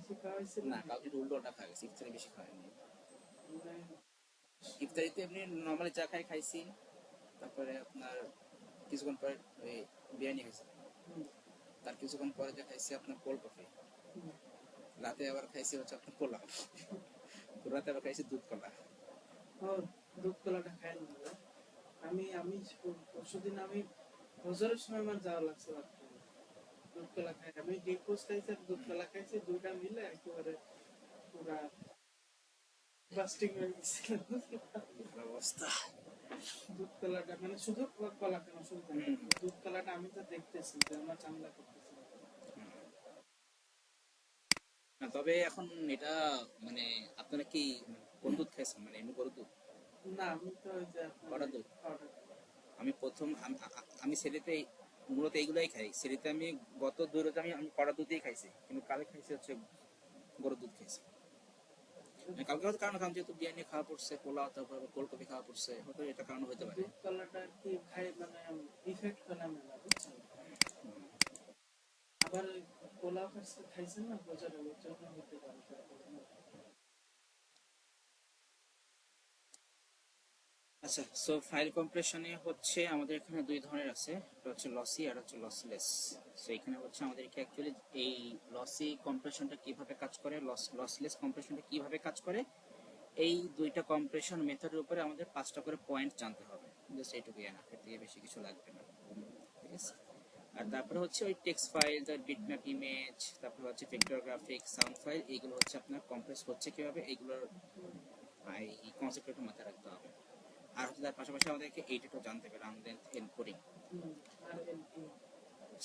বেশি খাওয়া হয়েছিল না, কালকে উল্টোটা খাই গেছি, ইফতারি বেশি খাইনি। ইফতারিতে এমনি নর্মালি চা খাইছি, তারপরে আপনার কিছুক্ষণ পরে ওই বিরিয়ানি খাইছি, তার কিছুক্ষণ পরে যে খাইছি আপনার কোল্ড কফি, রাতে আবার খাইছি হচ্ছে আপনার পোলাও, রাতে আবার খাইছি দুধ কলা। দুধ কলাটা খাই না আমি আমি পরশুদিন আমি বছরের সময় আমার যাওয়া লাগছে দুধ কলা খাই, আমি ডিম পোস্ট খাইছি আর দুধ কলা খাইছি, দুইটা মিলে একেবারে পুরা বাস্টিং হয়ে গেছিল অবস্থা। দুধ কলাটা মানে শুধু কলা কেন শুনতে দুধ কলাটা আমি তো দেখতেছি যে আমার ঝামেলা করতেছি না, তবে এখন এটা মানে আপনারা কি কোন দুধ খাইছেন, মানে এমনি গরুর দুধ? না, আমি তো ওই যে কড়া দুধ। আমি প্রথম আমি সেরিতে মূলত এইগুলাই খাই। সেরিতে আমি গত 2 রোজ আমি কড়া দুধই খাইছি, কিন্তু কালে খাইছি হচ্ছে গরুর দুধ খাইছি। কালকে হয়তো কারণ কারণ যেহেতু বিরিয়ানি খাওয়া পড়ছে, পোলাও, তারপর কোল্ড কফি খাওয়া পড়ছে, হয়তো এটা কারণ হতে পারে। দুধ কলাটা কি খাই মানে ইফেক্ট ফেলে মেলা বুঝছেন, আবার পোলাও খাইছেন না বছরের জন্য হতে পারে। আচ্ছা, সো ফাইল কম্প্রেশনে হচ্ছে আমাদের এখানে 2 ধরনের আছে, একটা হচ্ছে লসি আর হচ্ছে লসলেস। সো এখানে হচ্ছে আমাদেরকে অ্যাকচুয়ালি এই লসি কম্প্রেশনটা কিভাবে কাজ করে, লসলেস কম্প্রেশনটা কিভাবে কাজ করে, এই দুইটা কম্প্রেশন মেথডের উপরে আমাদের 5টা করে পয়েন্ট জানতে হবে। জাস্ট এইটুকুই, না এর থেকে বেশি কিছু লাগবে না, ঠিক আছে? আর তারপরে হচ্ছে ওই টেক্সট ফাইল, তার বিটম্যাপ ইমেজ, তারপরে হচ্ছে ভেক্টর গ্রাফিক, সাউন্ড ফাইল, এইগুলো হচ্ছে আপনার কম্প্রেস হচ্ছে কিভাবে, এইগুলোর এই কনসেপ্ট একটু মাথায় রাখতে হবে। আর হচ্ছে তার পাশাপাশি আমাদেরকে এইটাও জানতে হবে, রানলেন্থ এনকোডিং।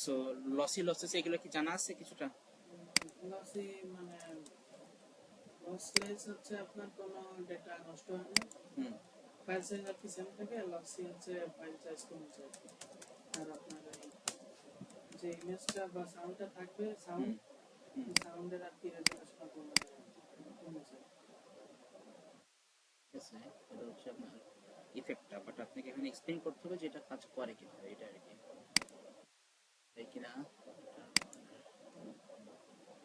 সো লসেস এগুলো কি জানা আছে কিছুটা? লসি মানে লসলেস হচ্ছে আপনার কোনো ডেটা নষ্ট হয় না, ফাইল সাইজ আর কি সেম থাকে, লসি হচ্ছে ফাইল সাইজ কমে যায়। আর আপনার যে ইমেজটা বা সাউন্ডটা থাকবে, সাউন্ডের আর কি রেজোলিউশন কমে যায়। ঠিক আছে, এটা হচ্ছে আপনার ইফেক্টটা, বাট আপনাকে এখানে এক্সপ্লেইন করতে হবে যে এটা কাজ করে কিভাবে, এটা আর কি, তাই কিনা?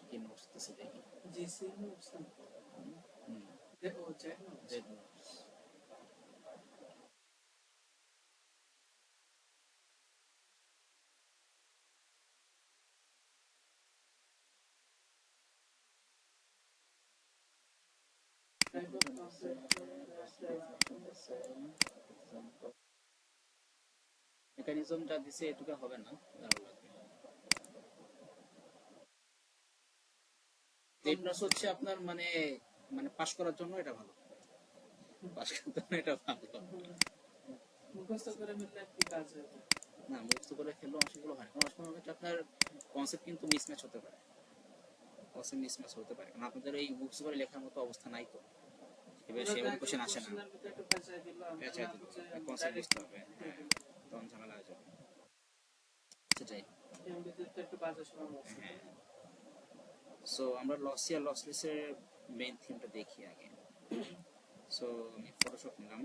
কি নোটস দিছে দেখি। জিসি নোটস ও জেড নোটস। মেকানিজম যা দিছে এটুকু হবে না, আরো লাগবে। নোটস হচ্ছে আপনার মানে মানে পাস করার জন্য এটা ভালো, পাস করার জন্য এটা ভালো। মুখস্থ করে ফেললে কি কাজ হবে না, মুখস্থ করে ফেললেও অংশগুলো হয়, কারণ অনেক সময় আপনার কনসেপ্ট কিন্তু মিসম্যাচ হতে পারে, কনসেপ্ট মিসম্যাচ হতে পারে, কারণ আপনাদের এই মুখস্থ করে লেখার মতো অবস্থা নাই তো, এবার সেভাবে কোশ্চেন আসে না, পেঁচাই দিল, কনসেপ্ট বুঝতে হবে, হ্যাঁ, তখন ঝামেলা হয়ে যাবে, সেটাই। হ্যাঁ, সো আমরা লসি আর লসলেসের মেইন থিমটা দেখি আগে। সো আমি ফটোশপ নিলাম,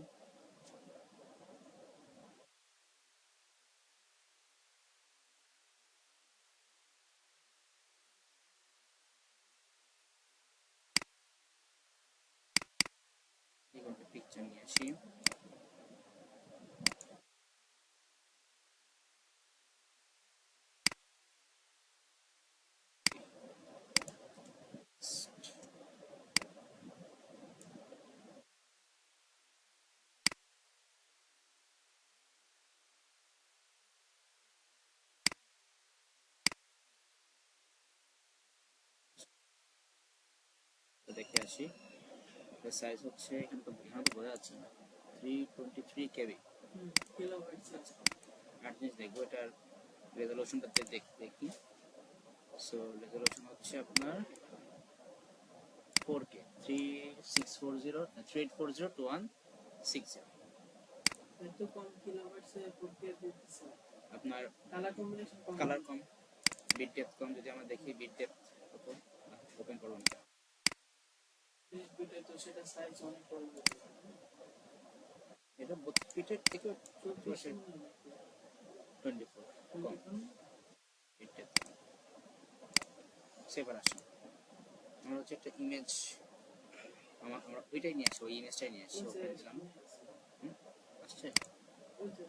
এইভাবে পিকচার নিয়ে আসি। দেখে আসি, সাইজ হচ্ছে এখানে তো বোঝা যাচ্ছে না, 323 কেবি। আর জিনিস দেখবো এটার রেজলিউশনটা দেখি। সো রেজলিউশন হচ্ছে আপনার 4K, 3640 3840 to 160। এত কম কিলোবাইটসে 4K দিতেছে, আপনার কালার কম, বিট ডেপথ কম। যদি আমরা দেখি বিট ডেপথ কত, ওপেন করব না, তো সেটা সাইজ অনেক বড়, এটা 32 বিটের থেকে 24 কম বিট ডেপথ। সেবার আসুন, আমরা হচ্ছে একটা ইমেজ, আমরা ওইটাই নিয়ে আসি, ওই ইমেজটাই নিয়ে আসি, ওই যে ওপেন দিলাম। হুম, আসছে। ওই যে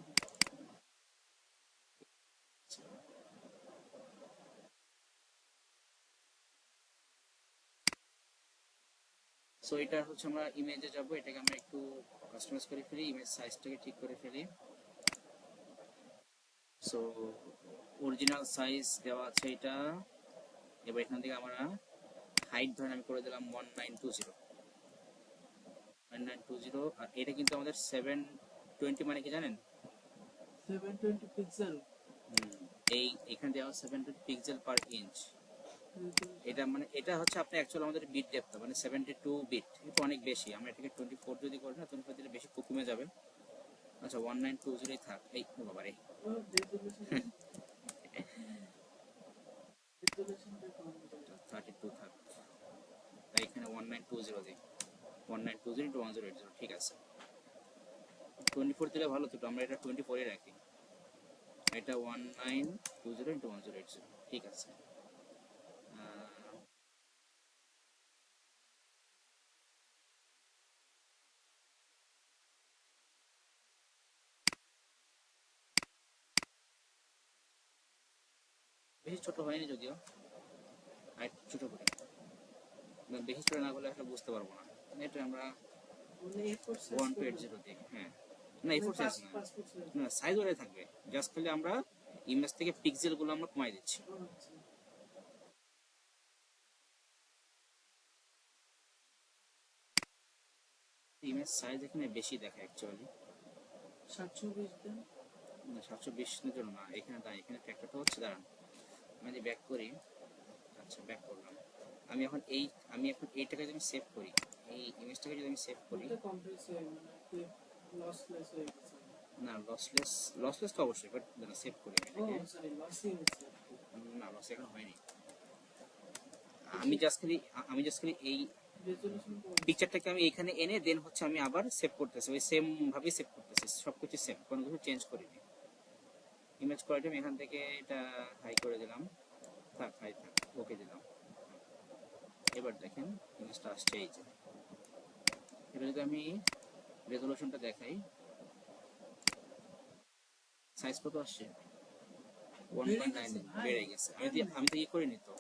সো এটা হচ্ছে আমরা ইমেজে যাব, এটাকে আমরা একটু কাস্টমাইজ করে ফেলি, ইমেজ সাইজটাকে ঠিক করে ফেলি। সো অরিজিনাল সাইজ দেওয়া আছে এটা। এবার এখান থেকে আমরা হাইট ধরেন আমি করে দিলাম 1920, আর এটা কিন্তু আমাদের 720 মানে কি জানেন? 720 পিক্সেল হুম, এই এখানে দেওয়া 720 পিক্সেল পার ইঞ্চ। এটা মানে এটা হচ্ছে আপনি অ্যাকচুয়ালি আমাদের বিট ডেপথ মানে 72 বিট, এটা অনেক বেশি। আমরা এটাকে 24 যদি করি না, 24 দিলে বেশি কমে যাবে। আচ্ছা 1920 থাক। এই বাবা রে, রেজুলেশনটা কম করে 32 থাক, তাই এখানে 1920 দিই। 1920 ইন্টু 1080, ঠিক আছে। 24 দিলে ভালো তো, আমরা এটা 24 রাখি। এটা 1920 ইন্টু 1080, ঠিক আছে। বেশি ছোট হয়নি যদিও, আর একটু ছোট করি, বেশি ছোট না করলে আসলে বুঝতে পারবো না। এটা আমরা মানে A4 সাইজ 1280 দিই, হ্যাঁ। না মানে এফোর সাইজ না, পাসপোর্ট সাইজ না সাইজ ওটাই থাকবে, জাস্ট খালি আমরা ইমেজ থেকে পিক্সেল গুলো আমরা কমাই দিচ্ছি। আচ্ছা ইমেজ সাইজ এখানে বেশি দেখায় অ্যাকচুয়ালি। 720 দেন। না 720 এর জন্য না, এখানে দাঁড়ান, এখানে ফ্যাক্টরটা হচ্ছে, দাঁড়ান আমি যদি ব্যাক করি। আচ্ছা ব্যাক করলাম। আমি এখন এই আমি এখন এইটাকে যদি আমি সেভ করি, এই ইমেজটাকে যদি আমি সেভ করি। এটা কমপ্লেক্স হয়ে মানে কি লসলেস হয়ে গেছে। না লসলেস, লসলেস তো অবশ্যই, বাট সেভ করি আমি ও এটাকে। সরি লসই হয়েছে। না লস এখন হয়নি। আমি জাস্ট খালি এই রেজুলেশন কম। পিকচারটাকে আমি এখানে এনে দেন হচ্ছে আমি আবার সেভ করতেছি, ওই সেম ভাবেই সেভ করতেছি, সবকিছু সেম, কোনো কিছু চেঞ্জ করিনি। ইমেজ কোয়ালিটি আমি এখান থেকে এটা হাই করে দিলাম, থাক হাই থাক, ওকে দিলাম। এবার দেখেন ইমেজটা আসছে, এই যে এটা যদি আমি রেজলিউশনটা দেখাই, সাইজ কত আসছে? 1.9 বেড়ে গেছে। আমি তো ই করিনি তো,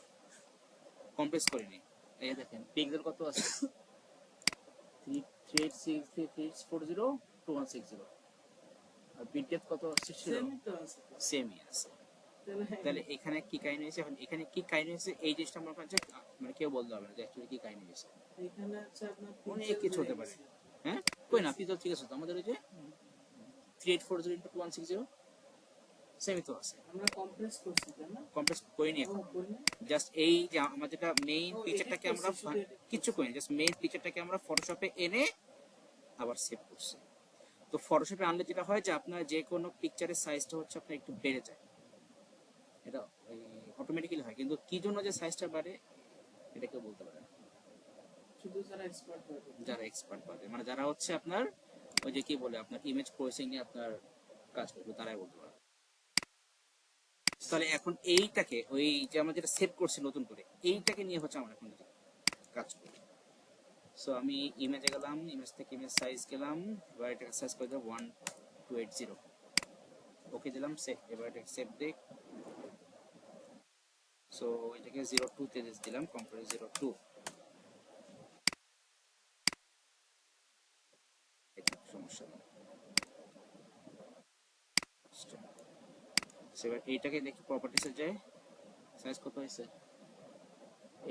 কমপ্রেস করিনি। এই যে দেখেন পিক্সেল কত আছে, 3863340 আর বিট ডেপথ কত আসছে? সেমই তো আছে। সেমই আছে। তাহলে এখানে কি কাহিনী হয়েছে, এখন এখানে কি কাহিনী হয়েছে এই জিনিসটা আমার কাছে মানে কেউ বলতে হবে না যে অ্যাকচুয়ালি কি কাহিনী হয়েছে। এখানে আছে আপনার অনেক কিছু হতে পারে। হ্যাঁ কই না পিক্সেল ঠিক আছে তো, আমাদের ওই যে 3840 × 2160 সেমই তো আছে। আমরা কমপ্রেস করছি তাই না? কমপ্রেস করিনি ও এখন, করি না? জাস্ট এই যে আমার যেটা মেইন ও, পিকচারটাকে edit আমরা করছি, শুধু edit কিচ্ছু করছি। করিনি, জাস্ট মেইন পিকচারটাকে আমরা ফটোশপে এনে আবার সেভ করছি। তো ফটোশপে আনলে যেটা হয় যে আপনার যে কোনো পিকচারের সাইজটা হচ্ছে আপনার একটু বেড়ে যায়, এটা অটোমেটিক্যালি হয়, কিন্তু কি জন্য যে সাইজটা বাড়ে এটা কেউ বলতে পারে না। শুধু যারা এক্সপার্ট হবে। যারা এক্সপার্ট পাবে মানে যারা হচ্ছে আপনার ওই যে কি বলে আপনার ইমেজ প্রসেসিং নিয়ে আপনার কাজ করবে, তারাই বলতে পারে। তাহলে এখন এইটাকে ওই যে আমরা যেটা সেভ করছি নতুন করে, এইটাকে নিয়ে হচ্ছে আমরা এখন কাজ করি। সো আমি ইমেজে গেলাম, ইমেজ থেকে ইমেজ সাইজ গেলাম, এবার এটাকে সাইজ করে দেবো 1280, ওকে দিলাম সেভ। এবার এটাকে সেভ দিই। সো এটাকে 02 তে দিলাম, কম্পিউটার 02, এটা সমস্যা নেই। এবার এইটাকে দেখি প্রপার্টিসে যায়, সাইজ কত হয়েছে?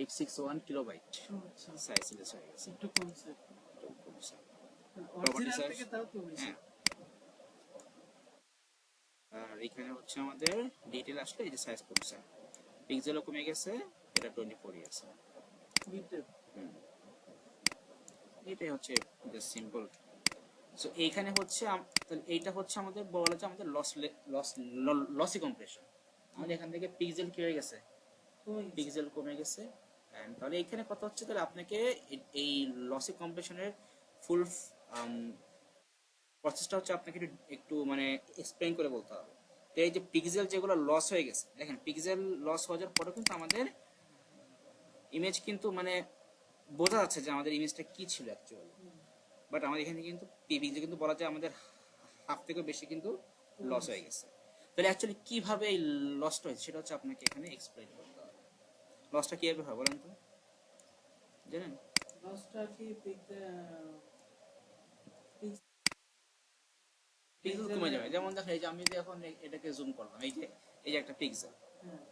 861 কিলোবাইট আচ্ছা সাইজ সিলেক্ট হয়ে গেছে। একটু কমছে। প্রপার্টি অরিজিনাল সাইজ, থেকে তাও তো বেশি। হ্যাঁ। আর এখানে হচ্ছে আমাদের ডিটেল আসলে এই যে সাইজ কমছে, পিক্সেলও কমে গেছে, এটা 24 আছে। মিটার এটাই হচ্ছে জাস্ট সিম্পল। সো এইখানে হচ্ছে তাহলে এইটা হচ্ছে আমাদের বলা যায় আমাদের লসি কম্প্রেশন। আমাদের এখান থেকে পিক্সেল কি হয়ে গেছে, পিক্সেল কমে গেছে। এন্ড তাহলে এখানে কথা হচ্ছে তাহলে আপনাকে এই লসি কম্প্রেশনের ফুল প্রসেসটা হচ্ছে আপনাকে একটু মানে এক্সপ্লেইন করে বলতে হবে। তো এই যে পিক্সেল যেগুলো লস হয়ে গেছে, দেখেন পিক্সেল লস হয়ে যাওয়ার পরে কিন্তু আমাদের ইমেজ কিন্তু মানে বোঝা যাচ্ছে যে আমাদের ইমেজটা কি ছিল অ্যাকচুয়ালি, বাট আমাদের এখানে কিন্তু পিপিক্সে কিন্তু বলা যায় আমাদের হাফ থেকে বেশি কিন্তু লস হয়ে গেছে। তাহলে অ্যাকচুয়ালি কিভাবে এই লসটা হয়েছে সেটা হচ্ছে আপনাকে এখানে এক্সপ্লেইন করতে হবে। লসটা কিভাবে হয় বলেন তো, জানেন? লসটা কি পিক্সেল কমে যাবে। যেমন দেখেন এই যে আমি যদি এখন এটাকে জুম করলাম, এই যে একটা পিক্সেল, হ্যাঁ,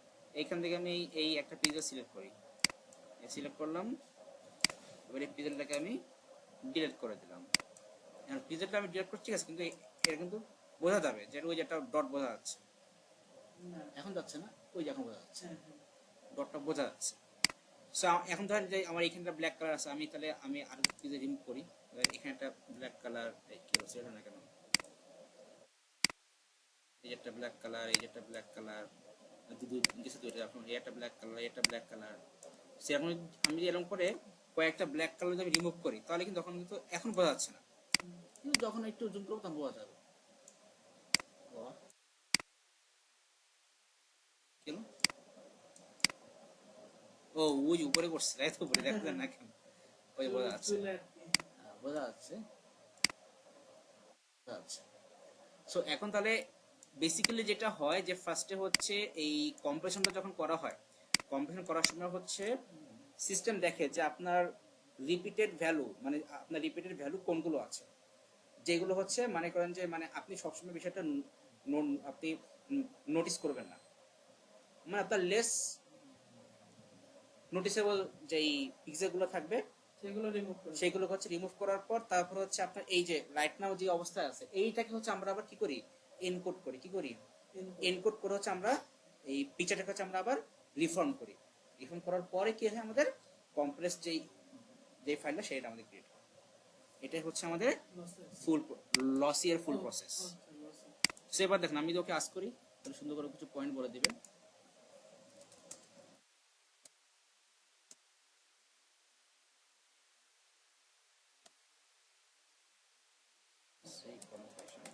এইখান থেকে আমি এই একটা পিক্সেল সিলেক্ট করি, সিলেক্ট করলাম, এবার এই পিক্সেলটাকে আমি ডিলিট করে দিলাম। এখন পিক্সেলটা আমি ডিলিট করছি, ঠিক আছে, কিন্তু এটা কিন্তু বোঝা যাবে যে ওই যে একটা ডট বোঝা যাচ্ছে, না, এখন যাচ্ছে না, ওই যে এখন বোঝা যাচ্ছে, হ্যাঁ, হ্যাঁ, ডটটা বোঝা যাচ্ছে। সো এখন ধরেন যে আমার এখানটা ব্ল্যাক কালার আছে, আমি তাহলে আমি আর পিক্সেল রিমুভ করি, এখানে একটা ব্ল্যাক কালার, কি হচ্ছে এটা না কেন, এই একটা ব্ল্যাক কালার, এই একটা ব্ল্যাক কালার, দুইটা এখন এই একটা ব্ল্যাক কালার, এটা ব্ল্যাক কালার। সেরকম আমি এরকম করে কয়েকটা ব্ল্যাক কালার যদি আমি রিমুভ করি তাহলে কিন্তু তখন কিন্তু এখন বোঝা যাচ্ছে না, কিন্তু যখন একটু জুম করবো তখন বোঝা যাবে। কেন? ও ওই উপরে করছে, তাই তো উপরে দেখলেন না কেন? ওই বোঝা যাচ্ছে, চুল আর কি। বোঝা যাচ্ছে, বোঝা যাচ্ছে। সো এখন তাহলে বেসিক্যালি যেটা হয় যে ফার্স্টে হচ্ছে এই কম্প্রেশনটা যখন করা হয়, কম্প্রেশন করার সময় হচ্ছে সিস্টেম দেখে যে আপনার রিপিটেড ভ্যালু, মানে আপনার রিপিটেড ভ্যালু কোনগুলো আছে, যেগুলো হচ্ছে মনে করেন যে মানে আপনি সবসময় বিষয়টা আপনি নোটিস করবেন না, মানে আপনার লেস নোটিসেবল যেই পিক্সেলগুলো থাকবে সেগুলো রিমুভ করে সেইগুলো হচ্ছে রিমুভ করার পর তারপর হচ্ছে আপনার এই যে রাইট নাও যে অবস্থায় আছে এইটাকে হচ্ছে আমরা আবার কি করি, এনকোড করি, কি করি, এনকোড করে হচ্ছে আমরা এই পিকচারটাকে হচ্ছে আমরা আবার রিফর্ম করি, রিফর্ম করার পরে কি হয় আমাদের কম্প্রেস যেই যে ফাইলটা সেটা আমাদের ক্রিয়েট হয়। এটাই হচ্ছে আমাদের ফুল লসি এর ফুল প্রসেস। সো এবার দেখেন আমি যদি ওকে আস্ক করি তাহলে সুন্দর করে কিছু পয়েন্ট বলে দিবেন। সেই কনফারেশন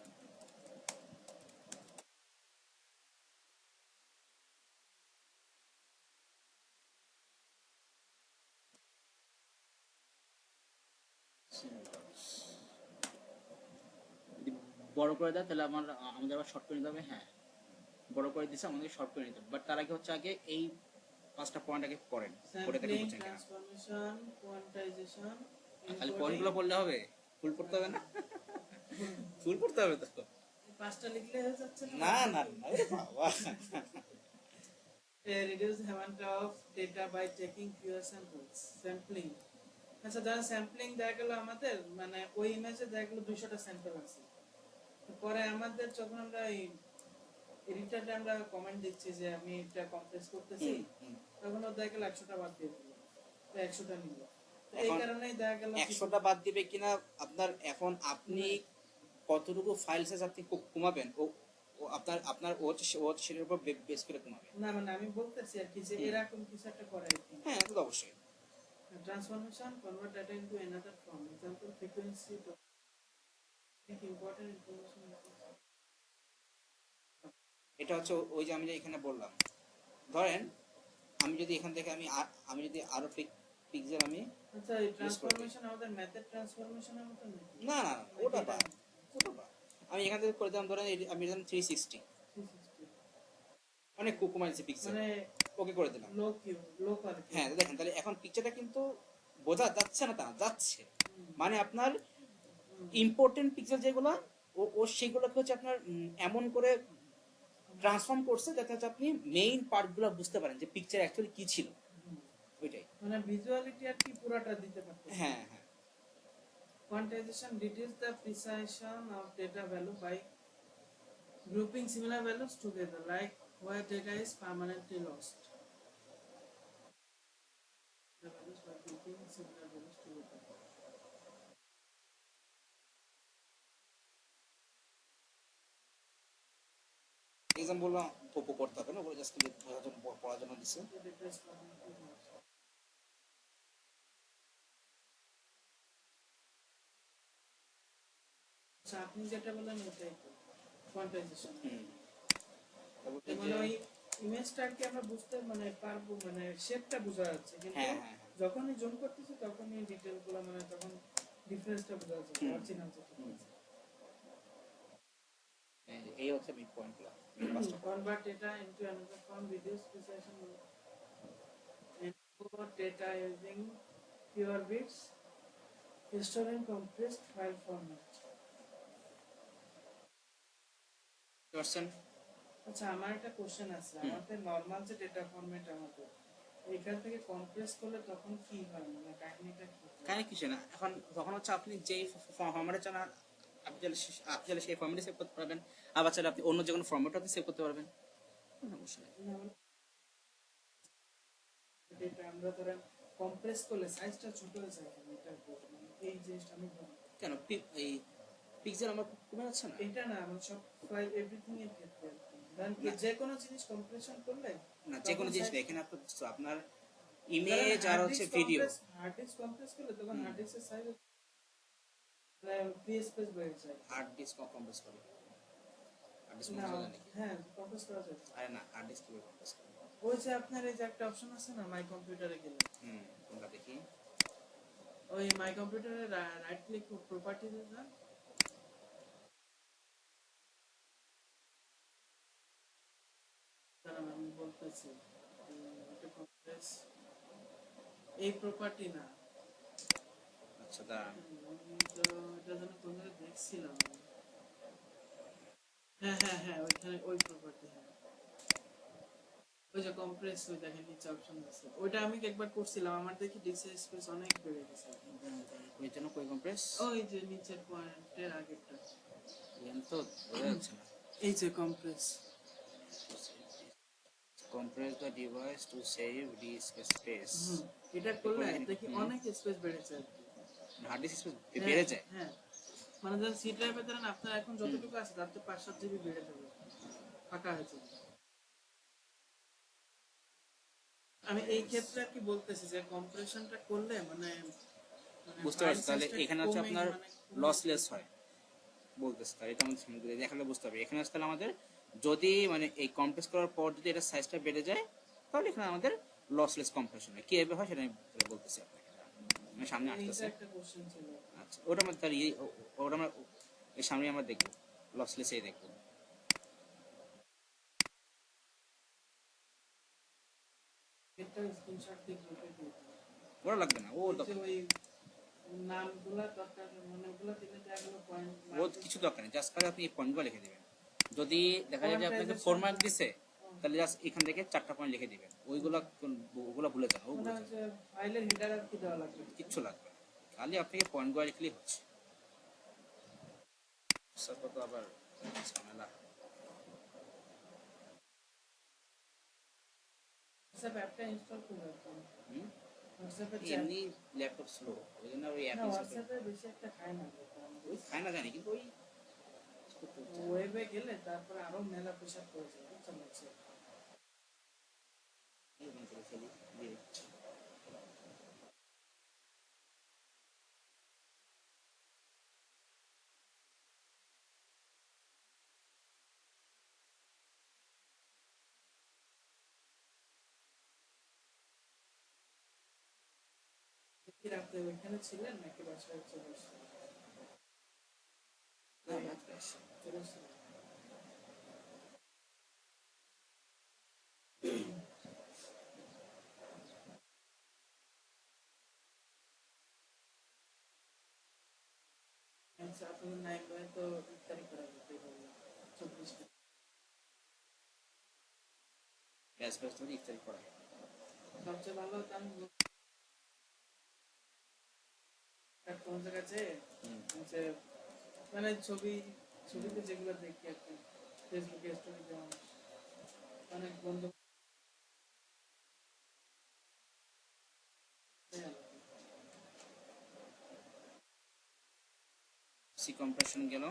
যদি বড় করে দেয় তাহলে আমাদের আবার শর্ট করে নিতে হবে। হ্যাঁ, বড় করে দিছে, আমাদের শর্ট করে নিতে হবে, বাট তার আগে হচ্ছে আগে এই পাঁচটা পয়েন্ট আগে পড়েন, পড়ে দেখেন স্যাম্পলিং, বুঝছেন কিনা। ট্রান্সফরমেশন, কোয়ান্টাইজেশন, খালি পয়েন্টগুলো পড়লে হবে, ফুল পড়তে হবে না? ফুল পড়তে হবে তো? পাঁচটা লিখলে হয়ে যাচ্ছে না না না, ওরে বাবা। reduce the amount of data by taking fewer samples. Sampling. আচ্ছা, ধরেন স্যাম্পলিং দেখা গেল আমাদের মানে ওই ইমেজে দেখা গেল 200টা স্যাম্পল আছে, পরে আমাদের যখন আমরা এই এডিটরে আমরা কমেন্ট দিচ্ছি যে আমি এটা কম্প্রেস করতেছি, তখন ও দেখা গেল 100টা বাদ দিয়ে দিল, তো 100টা নিল। তো এই এখন কারণেই দেখা গেল 100টা বাদ দিবে কিনা আপনার, এখন আপনি কতটুকু ফাইল সাইজ আপনি কমাবেন, ও ও আপনার আপনার ও হচ্ছে সেটার উপর বেস করে কমাবে। না, মানে আমি বলতেছি আর কি যে এরকম কিছু একটা করে আর কি। হ্যাঁ, এটা তো অবশ্যই। Transformation, convert data into another form. Example, frequency, important information. এটা হচ্ছে ওই যে আমি যে এখানে বললাম, ধরেন আমি যদি এখান থেকে আমি যদি আরো পিক্সেল আমি আচ্ছা, এই ট্রান্সফরমেশন আমাদের ম্যাথের ট্রান্সফরমেশনের মতো নাকি? না না না, ওটা বাদ, ওটা বাদ। আমি এখান থেকে করে দিলাম, ধরেন আমি দিলাম 360, 360 অনেক কমে যাচ্ছে পিক্সেল, মানে ওকে করে দিলাম। লো কিউ, লো কোয়ালিটি। হ্যাঁ, তো দেখেন তাহলে এখন পিকচারটা কিন্তু বোঝা যাচ্ছে না, তা যাচ্ছে, মানে আপনার ইম্পর্টেন্ট পিক্সেল যেগুলো ও সেগুলোকে হচ্ছে আপনার এমন করে ট্রান্সফর্ম করছে যাতে হচ্ছে আপনি মেইন পার্টগুলো বুঝতে পারেন যে পিকচার অ্যাকচুয়ালি কি ছিল, ওইটাই। মানে ভিজুয়ালিটি আর কি পুরোটা দিতে পারতেছে। হ্যাঁ হ্যাঁ। Quantization reduce the precision of data value by grouping similar values together, like where data is permanently lost. The values by grouping similar values together. Exam বললাম পোপো করতে হবে না, ওগুলো জাস্ট বোঝার জন্য পড়ার জন্য দিচ্ছে। The data is permanently lost. আচ্ছা, আপনি যেটা বললেন ওটাই তো কোয়ান্টাইজেশন। হুম। তারপর এই মানে যে ওই ইমেজটা আর কি আমরা বুঝতে মানে পারবো, মানে শেপটা বোঝা যাচ্ছে, কিন্তু হ্যাঁ হ্যাঁ হ্যাঁ। যখনই জুম করতেছি তখনই ডিটেল গুলো মানে তখন ডিফারেন্সটা বোঝা যাচ্ছে হুম। অরিজিনাল যেটা হুম। আছে। এই হচ্ছে মেইন পয়েন্টগুলো, মেইন পাঁচটা point। Convert data into another form, reduce precision, encode data using pure bits, store in compressed file format. Percent. আচ্ছা, আমার একটা কোশ্চেন আছে। হুম। আমাদের নরমাল যে ডেটা ফরম্যাট আমাদের এখান থেকে কম্প্রেস করলে তখন কি হয়, মানে কাহিনীটা কি হয়? কানে কিছু না, এখন তখন হচ্ছে আপনি যেই ফর্মেটে চান আপনি চাইলে আপনি চাইলে সেই ফর্মেটে সেভ করতে পারবেন, আবার চাইলে আপনি অন্য যে কোনো ফর্মেটে আপনি সেভ করতে পারবেন, কোনো সমস্যা নেই। ডেটা আমরা ধরেন কম্প্রেস করলে সাইজটা ছোট হয়ে যায়, এটা মানে এই জিনিসটা আমি বলবো। কেন এই পিক্সেল আমার কমে যাচ্ছে না? এটা না, মানে সব ফাইল এভরিথিং এর ক্ষেত্রে আর কি। ধরেন না যে কোনো জিনিস কম্প্রেশন করলে না, যে কোনো তখন জিনিস সাইজ, না, এখানে আপনার ইমেজ আর হচ্ছে ভিডিও। হার্ড ডিস্ক কম্প্রেস করলে তখন হার্ড ডিস্কের সাইজ মানে ফ্রি স্পেস বেড়ে যায়। হার্ড ডিস্ক কম্প্রেস করে, হার্ড ডিস্ক না, কম্প্রেস করে নাকি? হ্যাঁ কম্প্রেস করা যায়। আরে না, হার্ড ডিস্ক কিভাবে কম্প্রেস করে? ওই যে আপনার এই যে একটা অপশন আছে না মাই কম্পিউটারে গেলে, কোনটা দেখি? ওই মাই কম্পিউটারে রাইট ক্লিক প্রপার্টিতে যান, দাঁড়ান আমি বলতেছি, এটা কম্প্রেস, এই প্রপার্টি না, আচ্ছা দাঁড়ান। আমি তো এটা যেন কোন জায়গায় দেখছিলাম। হ্যাঁ হ্যাঁ হ্যাঁ, ওইখানে ওই প্রপার্টি, হ্যাঁ ওই যে কম্প্রেস, ওই দেখেন নিচে অপশন আছে, ওইটা আমি একবার করছিলাম, আমার দেখি ডিস্ক স্পেস অনেক বেড়ে গেছে। ওই জন্য কই কম্প্রেস? ওই যে নিচের পয়েন্টের আগেরটা, এখানে তো বোঝা যাচ্ছে না। এই যে compress, compress the device to save disk space। এটা করলে দেখি অনেক স্পেস বেড়েছে আর কি। হার্ড ডিস্ক স্পেস হ্যাঁ, বেড়ে যায়? হ্যাঁ মানে ধরেন সি ড্রাইভে ধরেন আপনার এখন যতটুকু আছে তার তো 5-7 জিবি বেড়ে যাবে, ফাঁকা হয়ে যাবে। আমি এই ক্ষেত্রে আর কি বলতেছি যে কম্প্রেশনটা করলে মানে বুঝতে ফাইল পারছি, তাহলে সাইজটা এখানে হচ্ছে কমে আপনার মানে লসলেস হয় বলতেছে, তাহলে এটা আমাদের সামনে দিয়ে দেখালে বুঝতে হবে। এখানে হচ্ছে তাহলে আমাদের যদি মানে এই কম্প্রেস করার পর যদি এটা সাইজটা বেড়ে যায়, তাহলে এখানে আমাদের লসলেস কম্প্রেশন হয়। কিভাবে হয় সেটা আমি বলতেছি আপনাকে, মানে সামনে এইটা আসতেছে। একটা কোশ্চেন ছিল। আচ্ছা, ওটা আমাদের তাহলে ওটা আমরা এর সামনে আমরা দেখবো, লসলেস এই দেখবো। এটা স্ক্রিনশট দিয়ে গ্রুপে দিয়ে দিই। ওটা লাগবে না, ও এই যে ওই নামগুলা দরকার, মানে ওগুলা দিলে দেয়া গেল পয়েন্ট ও কিছু দরকার নেই, জাস্ট খালি আপনি এই পয়েন্টগুলো লিখে দিবেন। যদি দেখা যায় যে আপনাকে 4 মার্ক দিছে, তাহলে জাস্ট এখান থেকে 4টা পয়েন্ট লিখে দিবেন। ওগুলো ভুলে যান, মানে যে ফাইলের হেডার আর কি দেওয়া লাগবে, কিচ্ছু লাগবে না, খালি আপনাকে পয়েন্টগুলো লিখলেই হচ্ছে। তারপর তো আবার ঝামেলা। হোয়াটসঅ্যাপ অ্যাপটা ইনস্টল করে রাখুন। হোয়াটসঅ্যাপে এমনি ল্যাপটপ স্লো, ওই জন্য ওই অ্যাপ না, ইনস্টল হোয়াটসঅ্যাপে বেশি একটা খায় না, ওই খায় না জানি, কিন্তু ওই ওয়েবে গেলে তারপরে আরো মেলা প্রেশার পড়ে যায়, বুঝছেন হচ্ছে। করে ফেলি দিয়ে। কি রাতে ওইখানে ছিলেন নাকি বাসায় চলে আসছেন? না, মাত্র আসছে। চলে আসছেন। আচ্ছা, আপনাদের নাইম ভাই তো ইফতারি করা যেতে পারবে 24 ব্যাস ব্যাস ধরে ইফতারি করা। সবচেয়ে ভালো হতো আমি কোন জায়গায় যে যে মানে ছবিতে যেগুলো দেখি আর কি, ফেসবুকে স্টোরি যেমন অনেক বন্ধু সি কম্প্রেশন গেল,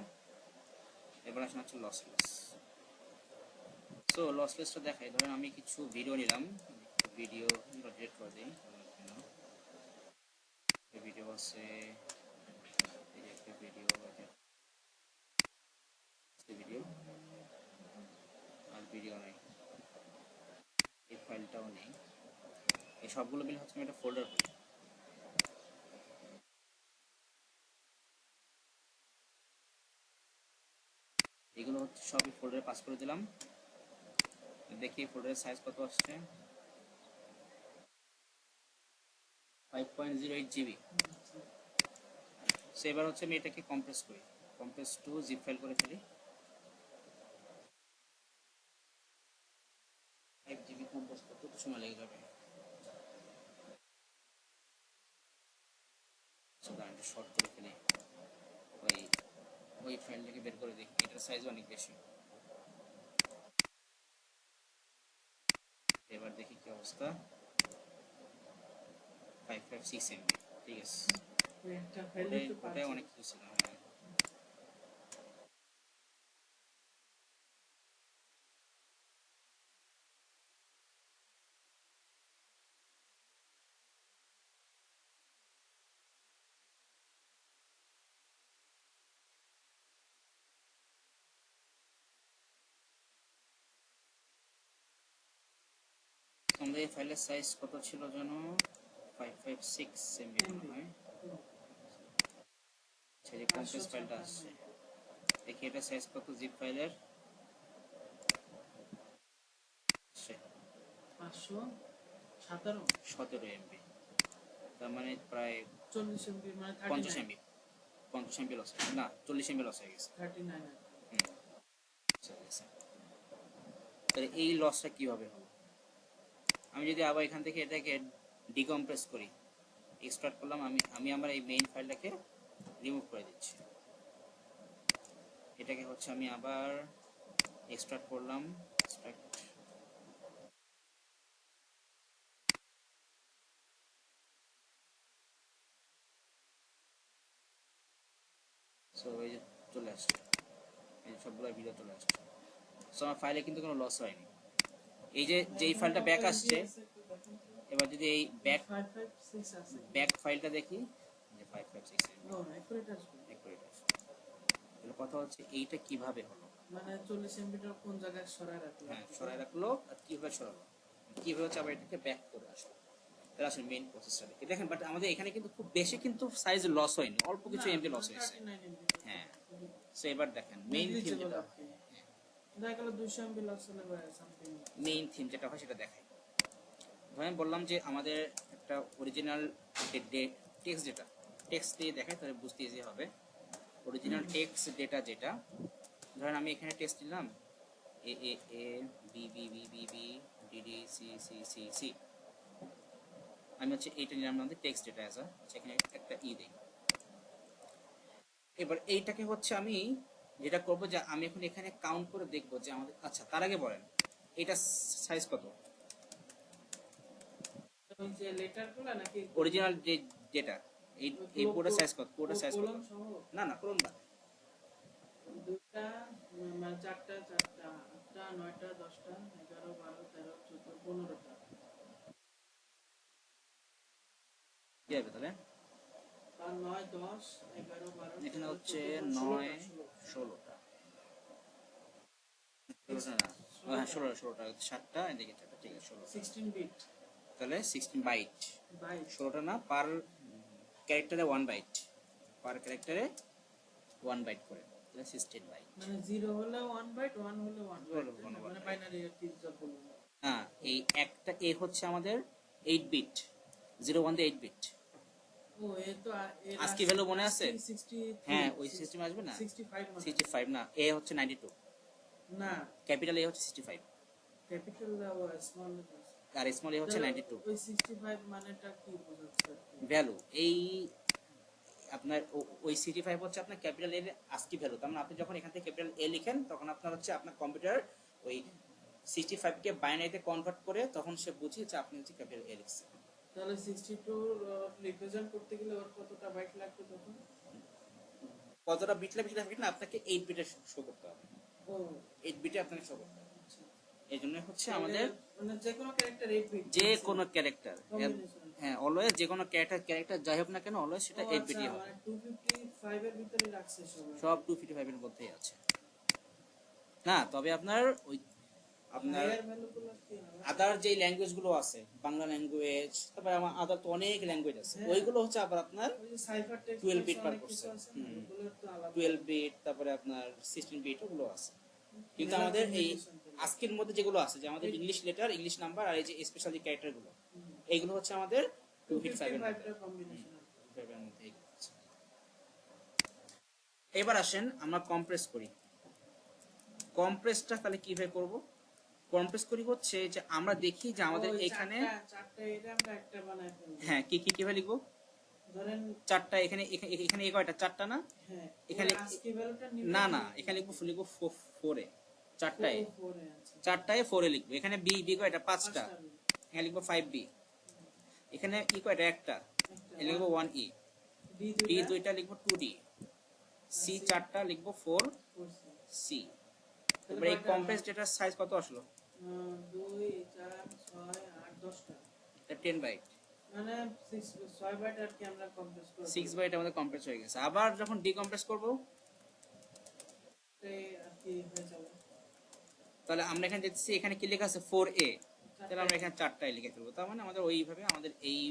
এবার আসলে হচ্ছে লসলেস। সো লসলেসটা দেখাই, ধরেন আমি কিছু ভিডিও নিলাম, ভিডিও ডিলিট করে দিই। ভিডিও আছে, এই যে একটা ভিডিও, ভিডিও আর ভিডিও নাই। ফাইলটাও নেই। এই সবগুলো মিলে হচ্ছে আমি একটা ফোল্ডার করি। এগুলো হচ্ছে সবই ফোল্ডারে পাস করে দিলাম। দেখি ফোল্ডারের সাইজ কত আসছে, 5.08 জিবি। সো এবার হচ্ছে আমি এটাকে কম্প্রেস করি, কম্প্রেস টু জিপ ফাইল করে ফেলি। 5 জিবি কম্প্রেস করতে তো সময় লেগে যাবে। দাঁড়ান শর্ট করে ফেলি, ওই ওই ফাইলটাকে বের করে দেখি, এটার সাইজ অনেক বেশি। এবার দেখি কি অবস্থা, 556 এমবি, ঠিক আছে। একটা ফাইলে তো ওটাই অনেক কিছু ছিল। হ্যাঁ, আমাদের এই ফাইলের সাইজ কত ছিল যেন, 556 এমবি মনে হয়। সেই কম্প্রেস ফাইলটা আসছে, দেখি এটা সাইজ কত জিপ ফাইলের। 17 এমবি, তার মানে প্রায় 40 এমবি, মানে 50 এমবি, 50 এমবি লস, না 40 এমবি লস হয়ে গেছে। 39। তাহলে এই লসটা কিভাবে হলো? আমি যদি আবার এখান থেকে এটাকে ডিকম্প্রেস করি, এক্সট্রাক্ট করলাম, আমি আমার এই মেইন ফাইলটাকে রিমুভ করে দিচ্ছি। এটাকে হচ্ছে আমি আবার এক্সট্রাক্ট করলাম, এক্সট্রাক্ট, সো এই যে চলে আসছে, এই সবগুলো ভিডিও চলে আসছে। সো আমার ফাইলে কিন্তু কোনো লস হয়নি। এই যে যেই ফাইলটা ব্যাক আসছে, এবার যদি এই ব্যাক 556 আছে, ব্যাক ফাইলটা দেখি, যে 556 ও একুরেট আসবে। তাহলে কথা হচ্ছে এইটা কিভাবে হলো, মানে 40 এমবিটা কোন জায়গায় সরায় রাখলো? হ্যাঁ সরাই রাখলো, আর কিভাবে সরালো, কিভাবে হচ্ছে আবার এটাকে ব্যাক করে আসলো। তাহলে আসলে মেইন প্রসেসটা দেখি দেখেন। বাট আমাদের এখানে কিন্তু খুব বেশি কিন্তু সাইজ লস হয়নি, অল্প কিছু এমবি লস হয়েছে। 39 এমবি। হ্যাঁ, সো এবার দেখেন মেইন থিম যেটা, দেখা গেল 200 এমবি লস হলে বা সামথিং। মেইন থিম যেটা হয় সেটা দেখাই। ধরেন বললাম যে আমাদের একটা অরিজিনাল টেক্সট ডেটা, টেক্সট দিয়ে দেখাই তাহলে বুঝতে ইজি হবে। অরিজিনাল টেক্সট ডেটা যেটা, ধরেন আমি এখানে টেক্সট দিলাম A A A B B B B B D D C C C C, আমি হচ্ছে এইটা নিলাম আমাদের টেক্সট ডেটা অ্যাজ সেখানে একটা ই দেই। এবার এইটাকে হচ্ছে আমি যেটা করবো, যে আমি এখন এখানে কাউন্ট করে দেখবো যে আমাদের, আচ্ছা তার আগে বলেন এটা সাইজ কত, ওই যে লেটারগুলো নাকি অরিজিনাল যে ডেটা, এই কোডের সাইজ কত, কোডের সাইজ কত, কলম সহ? না না কোলন বাদ, দুটা, মানে চারটা, আটটা, নয়টা, 10টা, 11, 12, 13, 14, 15টা। কি হবে তাহলে? আর 9, 10, 11, 12, এখানে 13, হচ্ছে 14, 9 16টা। 16টা না, হ্যাঁ 16টা 7টা এদিকে 4টা, ঠিক আছে 16টা। 16 বিট তাহলে 16 বাইট, বাইট। 16টা না, পার ক্যারেক্টারে 1 বাইট, পার ক্যারেক্টারে 1 বাইট করে, তাহলে 16 বাইট। মানে 0 হলে 1 বাইট, 1 হলে 1 বাইট, one মানে byte। বাইনারি আর কি যা বলবো। হ্যাঁ, এই একটা এ হচ্ছে আমাদের 8 বিট, 01 দিয়ে 8 বিট। ও এ তো ASCII ভ্যালু মনে আছে? 63, হ্যাঁ ওই সিস্টেম আসবে না, 65 মানে 65 না, এ হচ্ছে 92, না, ক্যাপিটাল এ হচ্ছে 65, ক্যাপিটাল ও স্মল আর স্মল এ হচ্ছে 92। ওই 65 মানেটা কি বোঝাচ্ছে? ভ্যালু এই আপনার ওই 65 হচ্ছে আপনার ক্যাপিটাল এর ASCII ভ্যালু। তার মানে আপনি যখন এখান থেকে ক্যাপিটাল এ লিখেন তখন আপনার হচ্ছে আপনার কম্পিউটার ওই 65 কে বাইনারিতে কনভার্ট করে তখন সে বুঝে যে আপনি হচ্ছে ক্যাপিটাল এ লিখছেন। তাহলে 62 রিপ্রেজেন্ট করতে গেলে ওর কতটা বাইট লাগবে তখন? কতটা বিট লাগবে সেটা না, আপনাকে 8 বিটে শো করতে হবে, ও 8 বিটে আপনাকে শো করতে হবে। আচ্ছা, এই জন্য হচ্ছে আমাদের মানে যে কোনো ক্যারেক্টার 8 বিট, যে কোনো ক্যারেক্টার, কম্বিনেশন। হ্যাঁ অলওয়েজ যে কোনো ক্যারেক্টার যাই হোক না কেন অলওয়েজ সেটা 8 বিটই হবে। মানে 255 এর ভিতরে রাখছে সবাই, সব 255 এর মধ্যেই আছে। না তবে আপনার ওই আপনার হায়ার ভ্যালুগুলো কি হবে? আদার যে ল্যাঙ্গুয়েজ গুলো আছে, বাংলা ল্যাঙ্গুয়েজ, তারপরে আমার আদার তো অনেক ল্যাঙ্গুয়েজ আছে, হ্যাঁ। ওইগুলো হচ্ছে আবার আপনার ওই যে সাইফার টেক্সট 12 বিট পার অনেক কিছু পার্সেন্ট। আছে না, ওগুলোর তো আলাদা 12 বিট, তারপরে আপনার 16 বিট, ওগুলো আছে। কিন্তু মেলা আমাদের এই combination থাকে। আজকের মধ্যে যেগুলো আছে, যে আমাদের ইংলিশ লেটার, ইংলিশ নাম্বার, আর এই যে স্পেশাল যে ক্যারেক্টার গুলো, এইগুলো হচ্ছে আমাদের 2 হিট 5 এর মধ্যে। 255 টা কম্বিনেশন আছে। 5 এর মধ্যে এইগুলো আছে। এবার আসেন আমরা কম্প্রেস করি। কম্প্রেসটা তাহলে কিভাবে করব? কম্প্রেস করি হচ্ছে যে আমরা দেখি যে আমাদের ওই এখানে চারটা এটা আমরা একটা বানাই ফেলবো। হ্যাঁ কি কিভাবে লিখবো? ধরেন চারটা, এখানে এখানে এই কয়টা? চারটা না? হ্যাঁ এখানে এখানে আজকে ভ্যালুটা নিব না না, এখানে লিখবো 4 এ, চারটায়, 4 এ আছে চারটায় 4 এ লিখবো। এখানে বি বি কয়টা? পাঁচটা। এখানে লিখবো 5b। এখানে ই কয়টা? একটা। এখানে লিখবো 1e। ডি দুইটা লিখবো 2d। সি চারটা লিখবো 4c। এবার এই কম্প্রেস ডেটার সাইজ কত আসলো? 2 4 6 8 10টা, এটা 10 বাইট। মানে 6 বাইট আর কি আমরা কম্প্রেস করব। 6 বাইট আমাদের কম্প্রেস হয়ে গেছে। আবার যখন ডিকম্প্রেস করব, এই আর কি হয়ে যাবে। তাহলে আমরা এখানে দেখতেছি এখানে কি লেখা আছে? 4a। তাহলে আমরা এখানে চারটায় লিখে ফেলবো। তার মানে আমাদের ওইভাবে আমাদের এই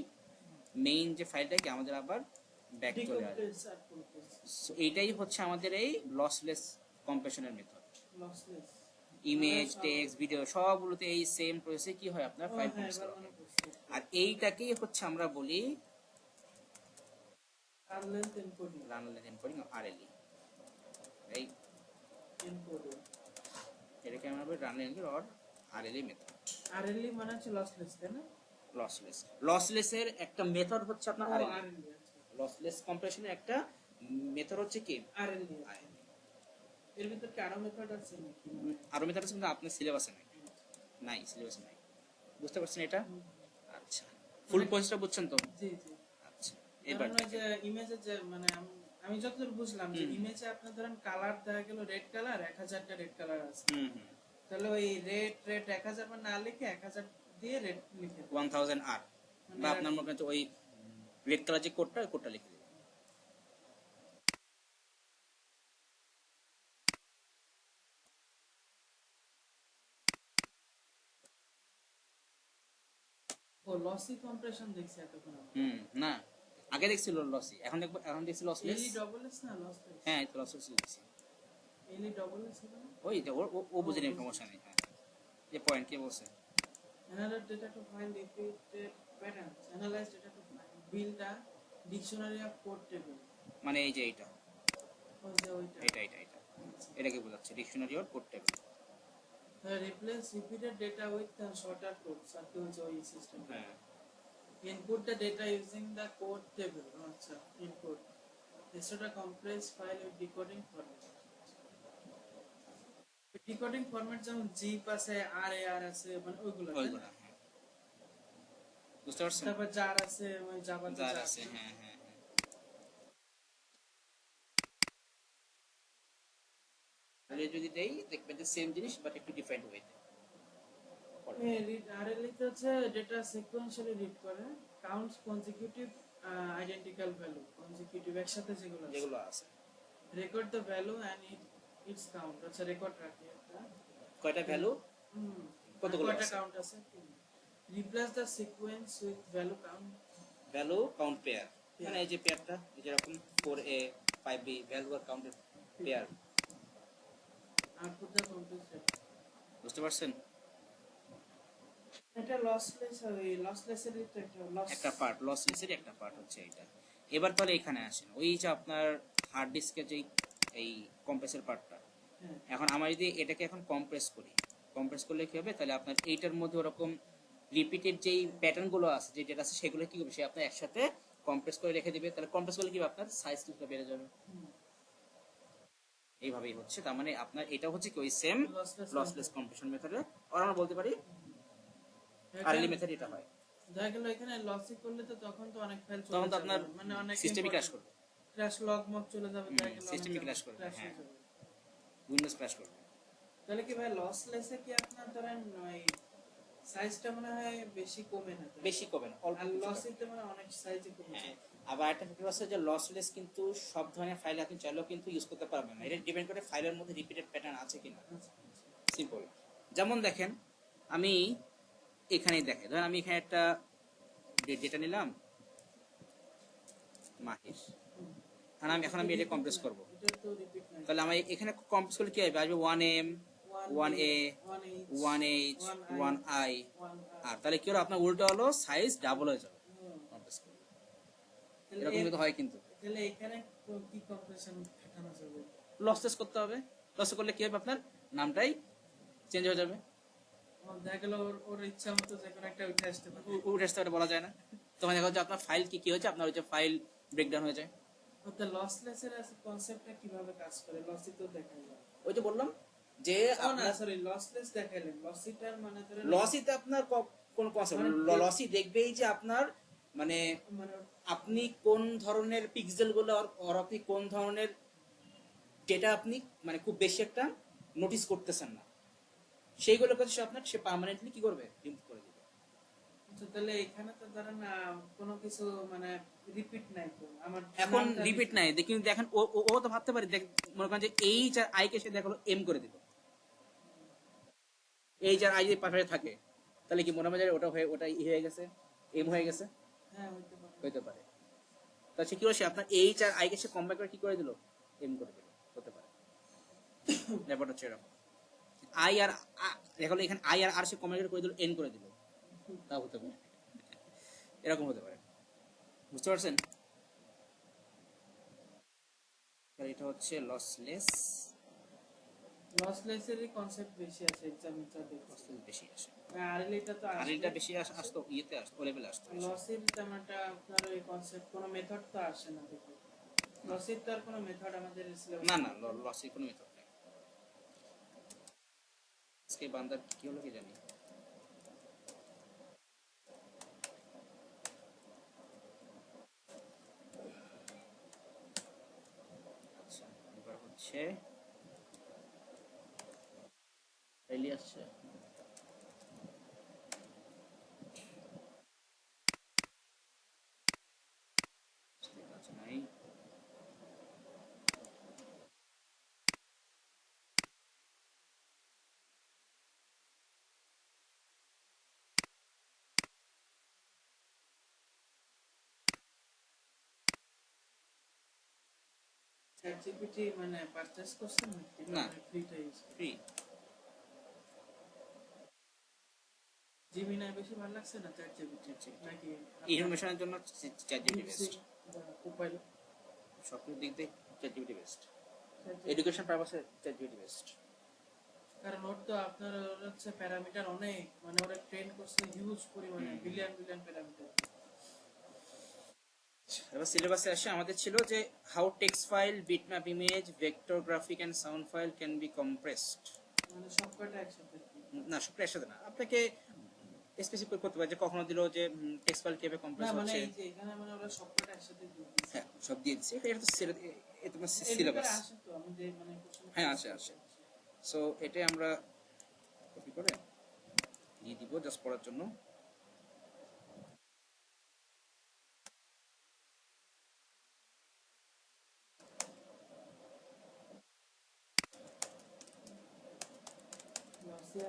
মেইন যে ফাইলটা কি আমাদের আবার ব্যাক চলে আসবে। ডিকম্প্রেস আর কম্প্রেস সো এইটাই হচ্ছে আমাদের এই লসলেস কম্প্রেশনের method. Lossless image, text, video সবগুলোতে এই সেম প্রসেসে কি হয় আপনার ফাইল কম্প্রেস করা হয়। আর এইটাকেই হচ্ছে আমরা বলি run length encoding. Run length encoding, RLE. এই এনকোডিং এটাকে আমরা বলি run length or RLE method. RLE মানে হচ্ছে লসলেস, তাই না? লসলেস, লসলেসের একটা মেথড হচ্ছে আপনার আরএলই। আরএলই আছে, লসলেস কম্প্রেশনের একটা মেথড হচ্ছে কি আরএলই আছে। এর ভিতর কি আরো মেথড আছে নাকি? আরো মেথড আছে কিন্তু আপনার সিলেবাসে নাই, নাই সিলেবাসে নাই। বুঝতে পারছেন এটা? আচ্ছা, ফুল প্রসেসটা বুঝছেন তো? জি জি। আচ্ছা, এবার ধরেন ওই যে ইমেজে যে মানে আমি যতদূর বুঝলাম যে ইমেজে আপনার ধরেন কালার দেখা গেল রেড কালার, 1000টা রেড কালার আছে, তাহলে ওই রেড 1000 মানে না লিখে 1000 দিয়ে রেড লিখে 1000 আর বা আপনার মনে করেন ওই রেড কালার যে কোডটা লিখে দিবেন। ও লসি কম্প্রেশন দেখছি এতক্ষণ আমরা। না, আগে দেখছিল লসি, এখন দেখছি লসলেস। এলি ডবল এস না লসলেস? হ্যাঁ, এই তো লসলেস দেখছি। এলি ডবল এস হবে না? ওই যে ও বুঝে নেই, সমস্যা নেই। হ্যাঁ, যে পয়েন্ট কি বলছে? Another data to find repeated patterns. Analyze data to find build a dictionary of code table. মানে এই যে এইটা, ওই যে ওইটা। এটা কি বোঝাচ্ছে? Dictionary or code table. Replace repeated data with shorter codes আর কি হচ্ছে ওই সিস্টেম। হ্যাঁ, Input the data using the code table. আচ্ছা, input. Insert a compressed file with decoding format. Decoding format যেমন জিপ আছে, আর আছে, মানে ওইগুলো ওইগুলা, হ্যাঁ। বুঝতে পারছেন? তারপর জার আছে, ওই জাভাতে যার জার আছে, হ্যাঁ হ্যাঁ হ্যাঁ। তাহলে যদি দেই দেখবেন যে সেম জিনিস বাট একটু ডিফারেন্ট ওয়েতে। আরএলই তে হচ্ছে ডেটা সিকোয়েন্সিয়ালি রিড করে, counts consecutive identical value, consecutive একসাথে যেগুলো আছে, record the value and its count. আচ্ছা, রেকর্ড রাখে একটা কয়টা ভ্যালু, কতগুলো কয়টা আছে, কাউন্ট আছে। Replace the sequence with value count, value count pair. মানে এই যে পেয়ারটা যেরকম 4a 5b, ভ্যালু আর কাউন্টের pair. Output the complete set. বুঝতে পারছেন? এটা লসলেস হবে, লসলেস এর একটা পার্ট, লসলেসের একটা পার্ট হচ্ছে এটা। এবার তাহলে এখানে আসেন, ওই যে আপনার হার্ড ডিস্কের যে এই কম্প্রেসের পার্টটা, এখন আমরা যদি এটাকে এখন কম্প্রেস করি, কম্প্রেস করলে কি হবে? তাহলে আপনার এইটার মধ্যে ওরকম রিপিটেড যেই প্যাটার্ন গুলো আছে, যে ডেটা আছে, সেগুলো কি হবে? সে আপনার একসাথে কম্প্রেস করে রেখে দিবে। তাহলে কম্প্রেস করলে কি হবে? আপনার সাইজ কিছুটা বেড়ে যাবে। এইভাবেই হচ্ছে। তার মানে আপনার এটা হচ্ছে কি ওই সেম লসলেস কম্প্রেশন মেথডে, আর আমরা বলতে পারি আরএলই মেথড এটা হয়। দেখা গেল এখানে লসি করলে তো তখন তো অনেক ফাইল চলে তখন তো যাবে, আপনার মানে অনেক সিস্টেমই ক্র্যাশ করবে, ক্র্যাশ লগ মক চলে যাবে, দেখা গেল সিস্টেমই ক্র্যাশ করবে, crash হ্যাঁ, হয়ে যাবে। উইন্ডোজ ক্র্যাশ করবে। তাহলে কি ভাই লসলেসে কি আপনার ধরেন ওই সাইজটা মনে হয় বেশি কমে না, বেশি কমে না, অল্প আর কিছুটা। লসিতে মানে অনেক সাইজে কমে হ্যাঁ, যায়। আবার একটা ফ্যাক্টর আছে যে লসলেস কিন্তু সব ধরনের ফাইল আপনি চাইলেও কিন্তু ইউজ করতে পারবেন না। এটা ডিপেন্ড করে ফাইলের মধ্যে রিপিটেড প্যাটার্ন আছে কিনা। সিম্পল। যেমন দেখেন, আমি এখানেই দেখাই, ধরেন আমি এখানে একটা ডেটা নিলাম মাহির, আর আমি এটা কম্প্রেস করব। এটা তো রিপিট নাই। তাহলে আমি এখানে কম্প্রেস করলে কি হবে, আসবে 1m 1a 1h 1i, আর তাহলে কি হলো, আপনার উল্টো হলো সাইজ ডাবল হয়ে যাবে কম্প্রেস করলে। এরকম কিন্তু হয় কিন্তু। তাহলে এখানে কি কম্প্রেশন খাটানো যাবে? লসলেস করতে হবে। লস করলে কি হবে, আপনার নামটাই চেঞ্জ হয়ে যাবে। দেখা গেল ওর ইচ্ছা মতো যে কোনো একটা উঠে আসতে পারে। উঠে আসতে পারে, বলা যায় না। তখন দেখা যাচ্ছে আপনার ফাইল কি হয়েছে, আপনার হচ্ছে ফাইল ব্রেকডাউন হয়ে যায়। তো লসলেস এর কনসেপ্টটা কিভাবে কাজ করে? লসি তো দেখাই যায়। ওই যে বললাম যে না সরি, লসলেস দেখাইলেন, লসিটার মানে ধরেন লসিতে আপনার কোন কনসেপ্ট, লসি দেখবেই যে আপনার মানে মানে আপনি কোন ধরনের পিক্সেল গুলো আর আপনি কোন ধরনের ডেটা আপনি মানে খুব বেশি একটা নোটিস করতেছেন না, সেইগুলোর কাছে সে পার্মানেন্টলি কি করবে, রিমুভ করে দিবে। তাহলে এখানে তো ধরেন কোনো কিছু মানে রিপিট নাই তো আমার এখন রিপিট নাই, কিন্তু দেখেন ও তো ভাবতে পারে, মনে করেন যে এই যার আই কে সে দেখলো এম করে দিল, এই যার আই যদি পাশে থাকে, তাহলে কি মনে হয় ওটা হয়ে গেছে, এম হয়ে গেছে। হ্যাঁ হইতে পারে। তা সে কি হলো, সে আপনার এইচ আর আই কে সে কম্বাইন করে কি করে দিল, এম করে দিল, হতে পারে। ব্যাপারটা হচ্ছে এরকম। আই আর দেখো এখানে আই আর সে কম্বাইন করে দিল, এন করে দিল, তা হতে পারে, এরকম হতে পারে। বুঝতে পারছেন? এটা হচ্ছে লসলেস। লসলেস এর কনসেপ্ট বেশি আছে এক্সামিনটা দেখছি। বেশি আসে, আরএলটা তো আরএলটা বেশি আসতো, ইয়েতে আসতো, ও লেভেলে আসতো। লসের তেমনটা আপনার এই কনসেপ্ট কোনো মেথড তো আসে না দেখো। লসের তার কোনো মেথড আমাদের সিলেবাসে না না, লসের কোনো মেথড নেই। আজকে বান্দার কি হলো কি জানি। আচ্ছা, এবার হচ্ছে রেলি আসছে। আচ্ছা নাই। চ্যাটজিপিটি মানে পারচেজ করছেন নাকি না, ফ্রিটা ইউজ ফ্রি। জিমিনাই বেশি ভালো লাগছে না চ্যাটজিপিটি নাকি ইনফরমেশনের জন্য চ্যাটজিপিটি বেস্ট। কোপাইলট সব দিক দিয়ে চ্যাটজিপিটি বেস্ট। এডুকেশন পারপাসে চ্যাটজিপিটি বেস্ট। কারণ ওর তো আপনার হচ্ছে প্যারামিটার অনেক, মানে ওরা ট্রেন করছে হিউজ পরিমাণে, বিলিয়ন বিলিয়ন প্যারামিটার। এবার সিলেবাসে আসে, আমাদের ছিল যে how text file, bitmap image, vector graphic and sound file can be compressed. মানে সবকটা একসাথে। না, সবটা একসাথে না, আপনাকে স্পেসিফিক করতে পারে যে কখনো দিল যে টেক্সট ফাইল কিভাবে কম্প্রেস না মানে হচ্ছে। এই যে এখানে মানে ওরা সবকটা একসাথে দিয়ে দিয়েছে। হ্যাঁ, সব দিয়ে দিচ্ছে, এটা তো তোমার এর সিলেবাস। ভিতরে আসে তো আমি যে মানে হ্যাঁ, আসে। সো এটাই আমরা কপি করে দিয়ে দিব জাস্ট পড়ার জন্য।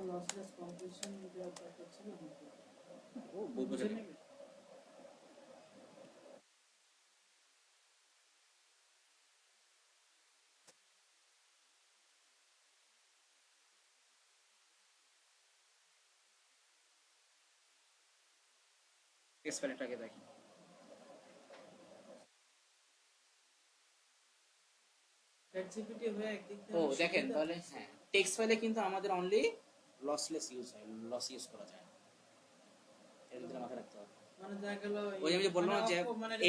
লসলেস কম্প্রেশন দেওয়ার দরকার ছিল নাকি? ও বুঝে নেবে। নেবে। টেক্সট ফাইলটাকে দেখি। চ্যাটজিপিটি হয়ে একদিক ও দিয়ে দেখেন, সুবিধা। তাহলে হ্যাঁ, টেক্সট ফাইলে কিন্তু আমাদের অনলি লসলেস ইউজ হয়, লস ইউজ করা যায় না। এর ভিতরে মাথায় রাখতে হবে। মানে দেখা গেল ওই আমি যে বললাম যে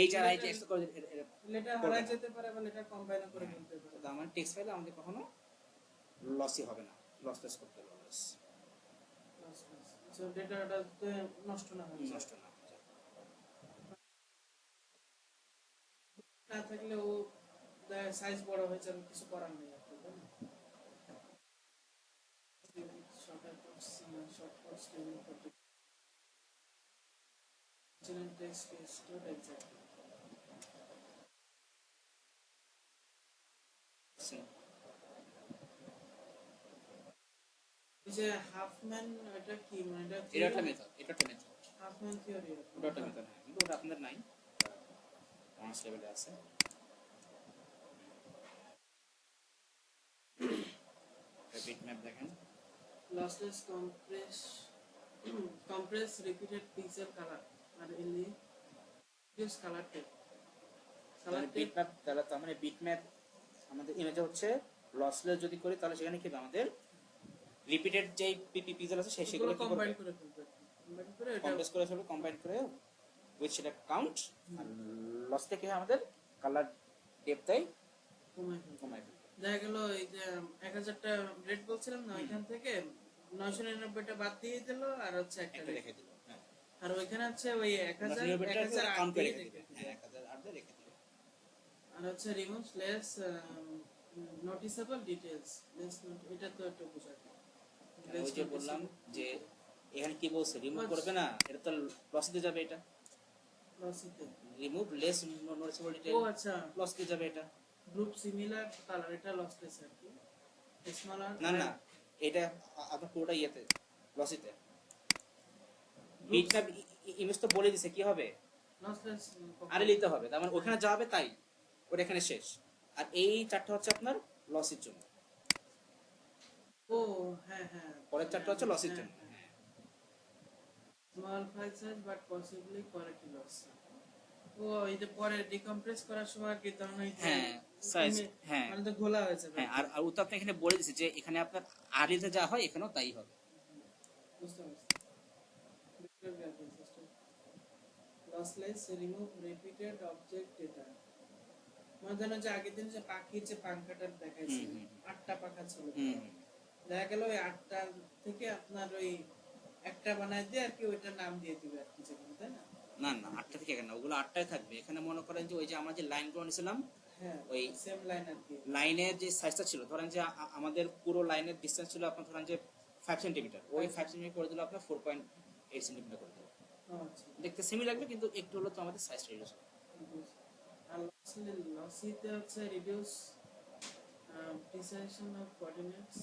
এই যার আই টেক্সট করে লেটার হারা যেতে পারে বা লেটার কম্পাইল করে ফেলতে পারে। তো আমার টেক্সট ফাইলে আমাদের কখনো লসই হবে না, লসলেস করতে হবে অলওয়েজ, সো ডেটাটা নষ্ট না হয়, নষ্ট না হয়ে যায়। না থাকলে ও সাইজ বড় হয়ে যাবে, কিছু করার নেই আপনার, তাই না? Short course text is stored exactly. যে হাফম্যান এটা কি মানে এটা একটা মেথড, এটা একটা মেথড, হাফম্যান থিওরি ওটা একটা মেথড। হ্যাঁ, কিন্তু ওটা আপনাদের নাই, অনার্স লেভেলে আছে। বিট ম্যাপ দেখেন, lossless compress repeated pixel color আর এলি just color tape bitmap তাহলে তার মানে বিট ম্যাপ আমাদের ইমেজে হচ্ছে লসলেস যদি করি তাহলে সেখানে কি হবে, আমাদের রিপিটেড যে পিক্সেল আছে সেগুলো কি কম্বাইন করবে, করে ফেলবে কম্বাইন করে এটা কম্প্রেস করে ফেলবে, কম্বাইন করে উইথ সেটা কাউন্ট, আর লস থেকে আমাদের কালার ডেপথটাই কমায় ফেলবে। কমাই ফেলবে। দেখা গেল এই যে 1000টা রেট বলছিলাম না ওইখান থেকে 999টা বাদ দিয়ে দিল আর হচ্ছে একটা একটা রেট রেখে দিল, হ্যাঁ আর ওইখানে হচ্ছে ওই 1000 কাউন্ট 1008 করে দিয়ে রেখে রেখে দিবে, দিল। হ্যাঁ 1008 দিয়ে রেখে দিবে। আর হচ্ছে remove less noticeable details less এটা তো একটু বোঝা যায় ওই যে বললাম যে এখানে কি বলছে, রিমুভ করবে না, এটা তো লস দিয়ে যাবে, এটা লসিতে রিমুভ লেস নোটিসেবল ডিটেইল, ও আচ্ছা লস দিয়ে যাবে এটা। গ্রুপ সিমিলার কালার এটা লসলেস আর কি স্মলার না না, এটা আপনার পুরোটা ইয়েতে লসিতে বিটম্যাপ ইমেজ তো বলে দিছে কি হবে, লসলেস আরে নিতে হবে, তার মানে ওখানে যা হবে তাই, ওটা এখানে শেষ। আর এই চারটা হচ্ছে আপনার লসের জন্য, ও হ্যাঁ হ্যাঁ পরের চারটা হচ্ছে লসের জন্য। Small file size but possibly quality loss ও এই যে পরে ডিকম্প্রেস করার সময় কি তখন ওই হ্যাঁ সাইজ, হ্যাঁ মানে তো ঘোলা হয়েছে হ্যাঁ, আর ও তো আপনি এখানে বলে দিছে যে এখানে আপনার আরিতে যা হয় এখানেও তাই হবে। বুঝতে পারছি vector graphing system lossless remove repeated object data মানে ধরেন যে আগের দিন যে পাখির যে পাখাটা দেখাইছি 8টা পাখা ছিল দেখা গেল ওই 8টা থেকে আপনার ওই একটা বানায় দিয়ে আর কি ওইটার নাম দিয়ে দিবে আর কি যেমন তাই না না না, 8টা থেকে কেন, ওগুলো 8টায় থাকবে। এখানে মনে করেন যে ওই যে আমরা যে লাইনগুলো নিয়েছিলাম, হ্যাঁ ওই সেম লাইন আর কি লাইনের যে সাইজটা ছিল, ধরেন যে আমাদের পুরো লাইনের ডিসটেন্স ছিল আপনার ধরেন যে 5 সেন্টিমিটার, ওই 5 সেন্টিমিটার করে দিল আপনার 4.8 সেন্টিমিটার করে দিল, আচ্ছা দেখতে সেমি লাগবে কিন্তু একটু হলো তো আমাদের সাইজটা রিডিউস হবে। আর লসিতে হচ্ছে reduce precision of coordinates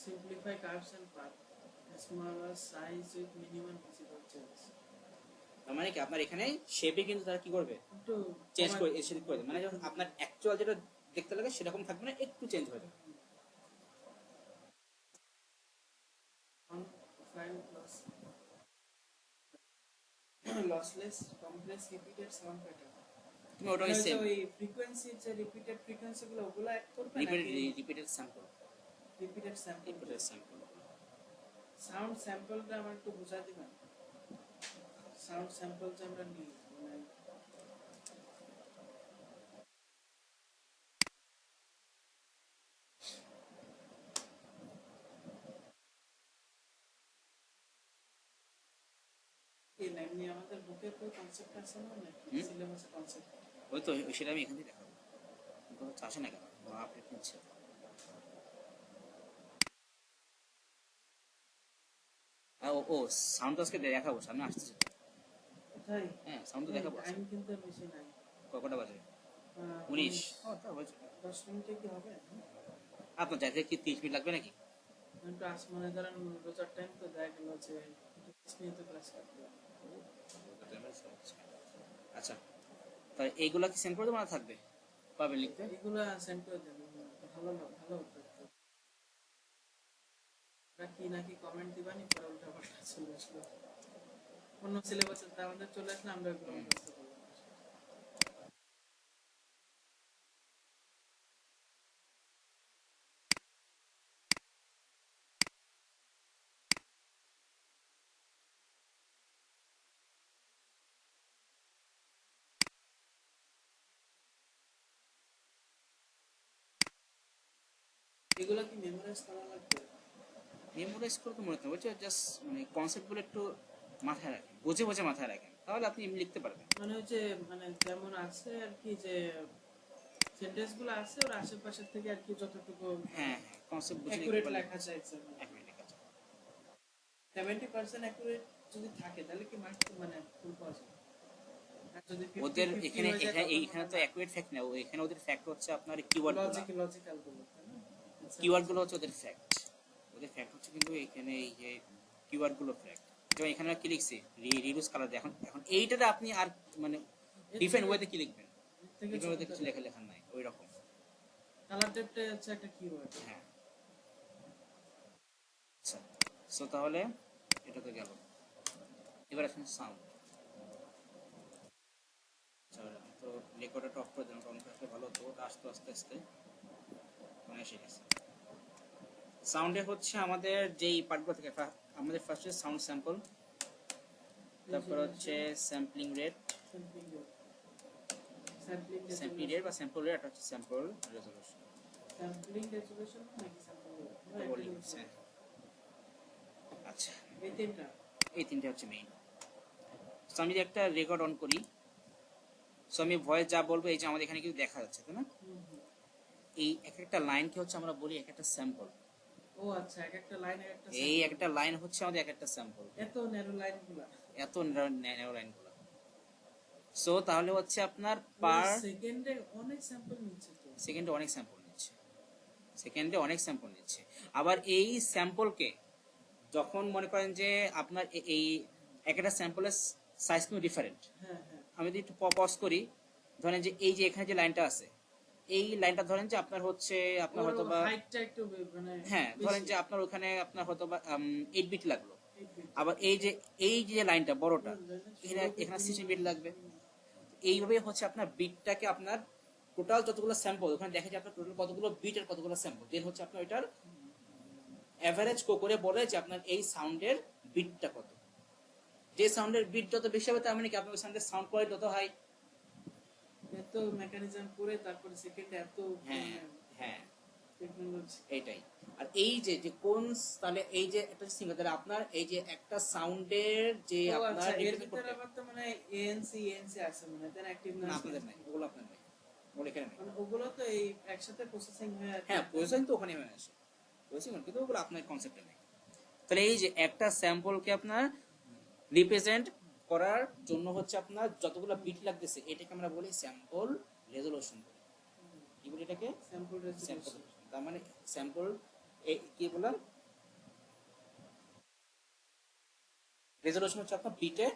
simplify curves and path smaller size with minimum visible change তার মানে কি আপনার এখানে শেপে কিন্তু তারা কি করবে, একটু চেঞ্জ করে এসে করে দেবে, মানে যখন আপনার অ্যাকচুয়াল যেটা দেখতে লাগে সেরকম থাকবে না, একটু চেঞ্জ হয়ে যাবে। on file lossless compress repeated sound pattern তুমি ওটা ওই সেম ওই ফ্রিকোয়েন্সি যে রিপিটেড ফ্রিকোয়েন্সি গুলো ওগুলো অ্যাড করবে repeated sample, repeated sample repeated sample. Sound স্যাম্পলটা আমার একটু বুঝা দিবেন সাউন্ড স্যাম্পল যে আমরা নিই মানে এই এমনি আমাদের বুকের কোন কনসেপ্ট আছে না নাকি সিলেবাসে কনসেপ্ট ওই তো সেটা আমি এখান থেকে দেখাবো, কোনো চাষে না কেন আপডেট নিচ্ছে। ও সাউন্ড আজকে দেখাবো, সামনে আসতেছে, কোথায় হ্যাঁ সাউন্ড তো দেখাবো। টাইম কিন্তু বেশি নাই কটা বাজে? 19। 10 মিনিটে কি হবে আপনার যাইতে কি 30 মিনিট লাগবে নাকি? একটু মনে করেন রোজার টাইম তো দেখা গেল যে 20 মিনিট ক্লাস করতে আচ্ছা, তাহলে এইগুলা কি সেন্ড করে দেবো না থাকবে, পাবে লিখতে? এগুলা সেন্ড করে দেন ভালো ভালো হতো কি নাকি কমেন্ট দিবানি পরে উল্টা পাল্টা চলে আসলো অন্য সিলেবাসে আমাদের চলে আসলে আমরা ওগুলো মুখস্থ করব এগুলো কি মেমোরাইজ করা লাগবে মেমোরাইজ করতে মনে হতো বলছে জাস্ট মানে কনসেপ্টগুলো একটু মাথায় রাখেন, বুঝে বুঝে মাথায় রাখেন, তাহলে আপনি এমনি লিখতে পারবেন। মানে ওই যে মানে যেমন আছে আর কি যে সেন্টেন্স গুলো আছে ওর আশেপাশে থেকে আর কি যতটুকু হ্যাঁ হ্যাঁ, কনসেপ্ট বুঝে অ্যাকুরেট লেখা যায় এক্সাম্পল এক মিনিট লেখা যায়। 70% অ্যাকুরেট যদি থাকে তাহলে কি মার্ক মানে ফুল পাওয়া যায় আর যদি 50 ওদের 50 এখানে হয়ে যায় এইখানে তো অ্যাকুরেট ফ্যাক্ট না, এখানে ওদের ফ্যাক্ট হচ্ছে আপনার কিওয়ার্ড, লজিক্যাল গুলো তাই না কিওয়ার্ড গুলো হচ্ছে ওদের ফ্যাক্ট। ওদের ফ্যাক্ট হচ্ছে কিন্তু এখানে এই যে কিওয়ার্ড গুলো ফ্যাক্ট, যেমন এখানে কি লিখছি রিডিউস কালার, এখন এখন এইটাতে আপনি আর মানে এর ডিফারেন্ট থেকে ওয়েতে কি লিখবেন, এর থেকে ডিফারেন্ট ওয়েতে কিছু চমৎকার। লেখা লেখা নাই ওই রকম। কালার টেপটা হচ্ছে একটা কিওয়ার্ড। হ্যাঁ, আচ্ছা, সো তাহলে এটা তো গেল। এবার আসেন সাউন্ড। তো রেকর্ডারটা অফ করে দিলাম, অন রাখলে ভালো হতো, ওটা আসতে আস্তে আস্তে মানে এসে গেছে। সাউন্ডে হচ্ছে আমাদের যেই পার্টগুলো থেকে আমাদের ফার্স্টে সাউন্ড স্যাম্পল, তারপর হচ্ছে sampling rate, sampling sampling rate বা স্যাম্পল রেট, হচ্ছে স্যাম্পল রেজলিউশন। স্যাম্পলিং রেজোলিউশন নাকি স্যাম্পল বলি হ্যাঁ। আচ্ছা, এই তিনটা। এই তিনটে হচ্ছে মেইন। সো আমি যদি একটা রেকর্ড অন করি, সো আমি ভয়েস যা বলবো এই যে আমাদের এখানে কিন্তু দেখা যাচ্ছে, তাই না? এই এক একটা লাইনকে হচ্ছে আমরা বলি এক একটা স্যাম্পল। ও আচ্ছা, এক একটা লাইন এক একটা এই এক একটা লাইন হচ্ছে আমাদের এক একটা স্যাম্পল, এত ন্যারো লাইনগুলা। এত ন্যারো লাইনগুলো। সো তাহলে হচ্ছে আপনার পার সেকেন্ডে অনেক স্যাম্পল নিচ্ছে তো। সেকেন্ডে অনেক স্যাম্পল নিচ্ছে, সেকেন্ডে অনেক স্যাম্পল নিচ্ছে। আবার এই স্যাম্পলকে যখন মনে করেন যে আপনার এই এক একটা স্যাম্পলের সাইজ কিন্তু ডিফারেন্ট। হ্যাঁ হ্যাঁ। আমি যদি একটু পজ করি, ধরেন যে এই যে এখানে যে লাইনটা আছে, এই লাইনটা ধরেন যে আপনার হচ্ছে আপনার হয়তো বা হাইটটা একটু মানে হ্যাঁ, ধরেন যে আপনার ওখানে আপনার হয়তো বা 8 বিট লাগলো। আবার এই যে লাইনটা বড়টা, এখানে এখানে 16 বিট লাগবে। এইভাবে হচ্ছে আপনার বিটটাকে আপনার টোটাল যতগুলো স্যাম্পল ওখানে দেখা যায় আপনার টোটাল কতগুলো বিট আর কতগুলো স্যাম্পল, দেন হচ্ছে আপনার ওইটার এভারেজ করে বলে যে আপনার এই সাউন্ডের বিটটা কত। যে সাউন্ডের বিট যত বেশি হবে তার মানে কি আপনার ওই সাউন্ডের সাউন্ড কোয়ালিটি তত হাই। এত মেকানিজম করে তারপরে সেকেন্ডে এত হ্যাঁ হ্যাঁ, টেকনোলজি। এইটাই। আর এই যে যে কোন তাহলে এই যে একটা সিঙ্গার, তাহলে আপনার এই যে একটা সাউন্ডের যে ও আপনার আচ্ছা, এর represent ভিতরে করতে, আবার তো মানে এএনসি আছে মানে তাই অ্যাক্টিভ না নয়েজ আপনাদের নাই, ওগুলো আপনার নাই, ওগুলো এখানে নাই। মানে ওগুলো তো এই একসাথে প্রসেসিং হয়ে হ্যাঁ, প্রসেসিং তো ওখানে হয়ে আসে, প্রসেসিং, কিন্তু ওগুলো আপনার কনসেপ্টে নাই। তাহলে এই যে একটা স্যাম্পলকে আপনার রিপ্রেজেন্ট করার জন্য হচ্ছে আপনার যতগুলো বিট লাগতেছে এটাকে আমরা বলি স্যাম্পল রেজোলিউশন বলি। কি বলি এটাকে? Sample sample. রেজোলিউশন। তার মানে স্যাম্পল কি বললাম, রেজোলিউশন হচ্ছে আপনার বিটে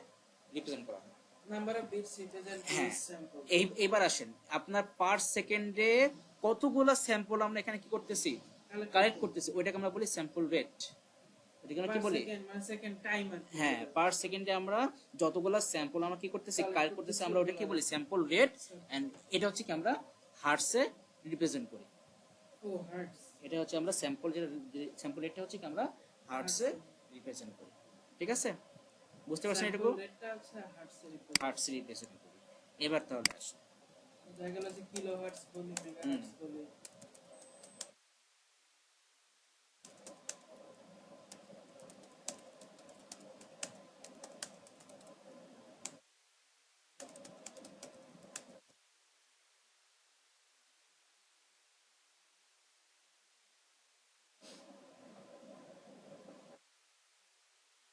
রিপ্রেজেন্ট করা হয়। নাম্বার অফ বিটস রিপ্রেজেন্ট হ্যাঁ, ইচ স্যাম্পল। এইবার আসেন আপনার পার সেকেন্ডে কতগুলো স্যাম্পল আমরা এখানে কি করতেছি, কালেক্ট করতেছি, ওইটাকে আমরা বলি স্যাম্পল রেট। এটাকে আমরা কি বলি? মানে সেকেন্ড টাইমার। হ্যাঁ, পার সেকেন্ডে আমরা যতগুলা স্যাম্পল আমরা কি করতেছি, কালেক্ট করতেছি, আমরা ওটা কি বলি স্যাম্পল রেট। এন্ড এটা হচ্ছে কি আমরা হার্টসে রিপ্রেজেন্ট করি। ও হার্টস। এটা হচ্ছে আমরা স্যাম্পল, যেটা স্যাম্পল রেটটা হচ্ছে কি আমরা হার্টসে রিপ্রেজেন্ট করি। ঠিক আছে, বুঝতে পারছেন এটুকু? রেটটা হচ্ছে হার্টসে রিপ্রেজেন্ট। হার্টসে রিপ্রেজেন্ট করি। এবার তাহলে আসো, দেখা গেল যে কিলো হার্টস বলি, মেগা হার্টস বলি।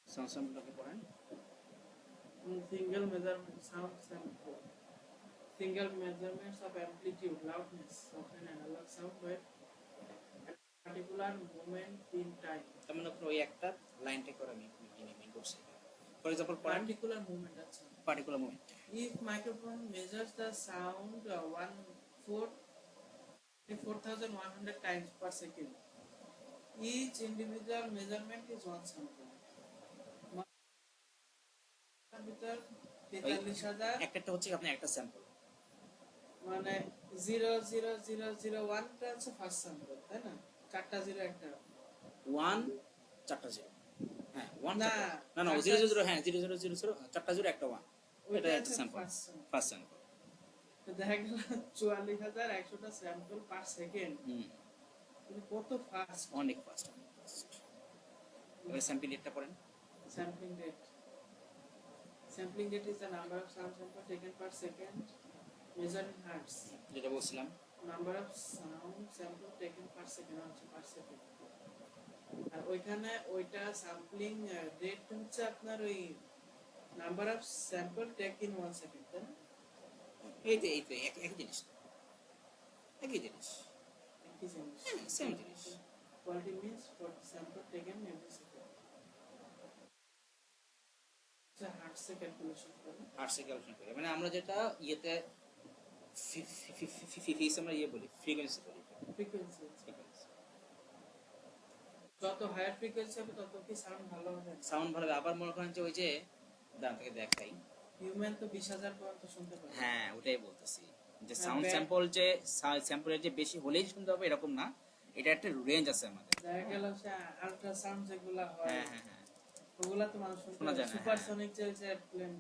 সাউন্ড স্যাম্পলটাকে পড়েন। Single measurement sound sample, single measurements of amplitude, loudness of an analog sound wave at a particular moment in time. তার মানে আপনার ওই একটা লাইনটা করে আমি মেইন করছি। ফর এক্সাম্পল পড়েন, Particular moment, আচ্ছা। Particular moment. If microphone measures the sound 4,100 times per second, each individual measurement is one sample. ভিতর 43,000 একটা হচ্ছে আপনার একটা স্যাম্পল, মানে 0,0,0,0,1 টা হচ্ছে ফার্স্ট স্যাম্পল, তাই না? চারটা জিরো একটা 1 চারটা 0, হ্যাঁ 1 না, না না 0 0 হ্যাঁ 0 0 0 0 চারটা 0 একটা 1, এটা একটা স্যাম্পল, ফার্স্ট স্যাম্পল। তো দেখা গেল 44,100 টা স্যাম্পল পার সেকেন্ড। কত ফাস্ট! অনেক ফাস্ট। এবার স্যাম্পল রেটটা পড়েন। Sampling rate, sampling rate is the number of sound samples taken per second measured in hertz. যেটা বলছিলাম, number of sound sample taken per second হচ্ছে per second। আর ওইখানে ওইটা স্যাম্পলিং রেট হচ্ছে আপনার ওই number of sample take in 1 second, তাই না? এই তো একই জিনিস, একই জিনিস, একই জিনিস, সেম জিনিস। quality means for the sample taken every second. So hertz calculation করে হার্টসে ক্যালকুলেশন করি, মানে আমরা যেটা ইয়েতে ফিক্স আমরা ইয়ে বলি, ফ্রিকোয়েন্সি বলি। ফ্রিকোয়েন্সি। যত হায়ার ফ্রিকোয়েন্সি হবে তত কি সাউন্ড ভালো হবে? সাউন্ড ভালো হবে। আবার মনে করেন যে ওই যে দাঁড়ান থেকে দেখাই, হিউম্যান তো 20,000 পর্যন্ত শুনতে পারে। হ্যাঁ ওটাই বলতেছি যে হ্যাঁ, সাউন্ড স্যাম্পল যে স্যাম্পলের যে বেশি হলেই শুনতে হবে এরকম না, এটা একটা রেঞ্জ আছে আমাদের। দেখা গেল সে আল্ট্রাসাউন্ড যেগুলা হয়, হ্যাঁ হ্যাঁ হ্যাঁ, ওগুলা তো মানুষ শুনতে শোনা পারে। যায় না, সুপারসনিক যে প্লেন,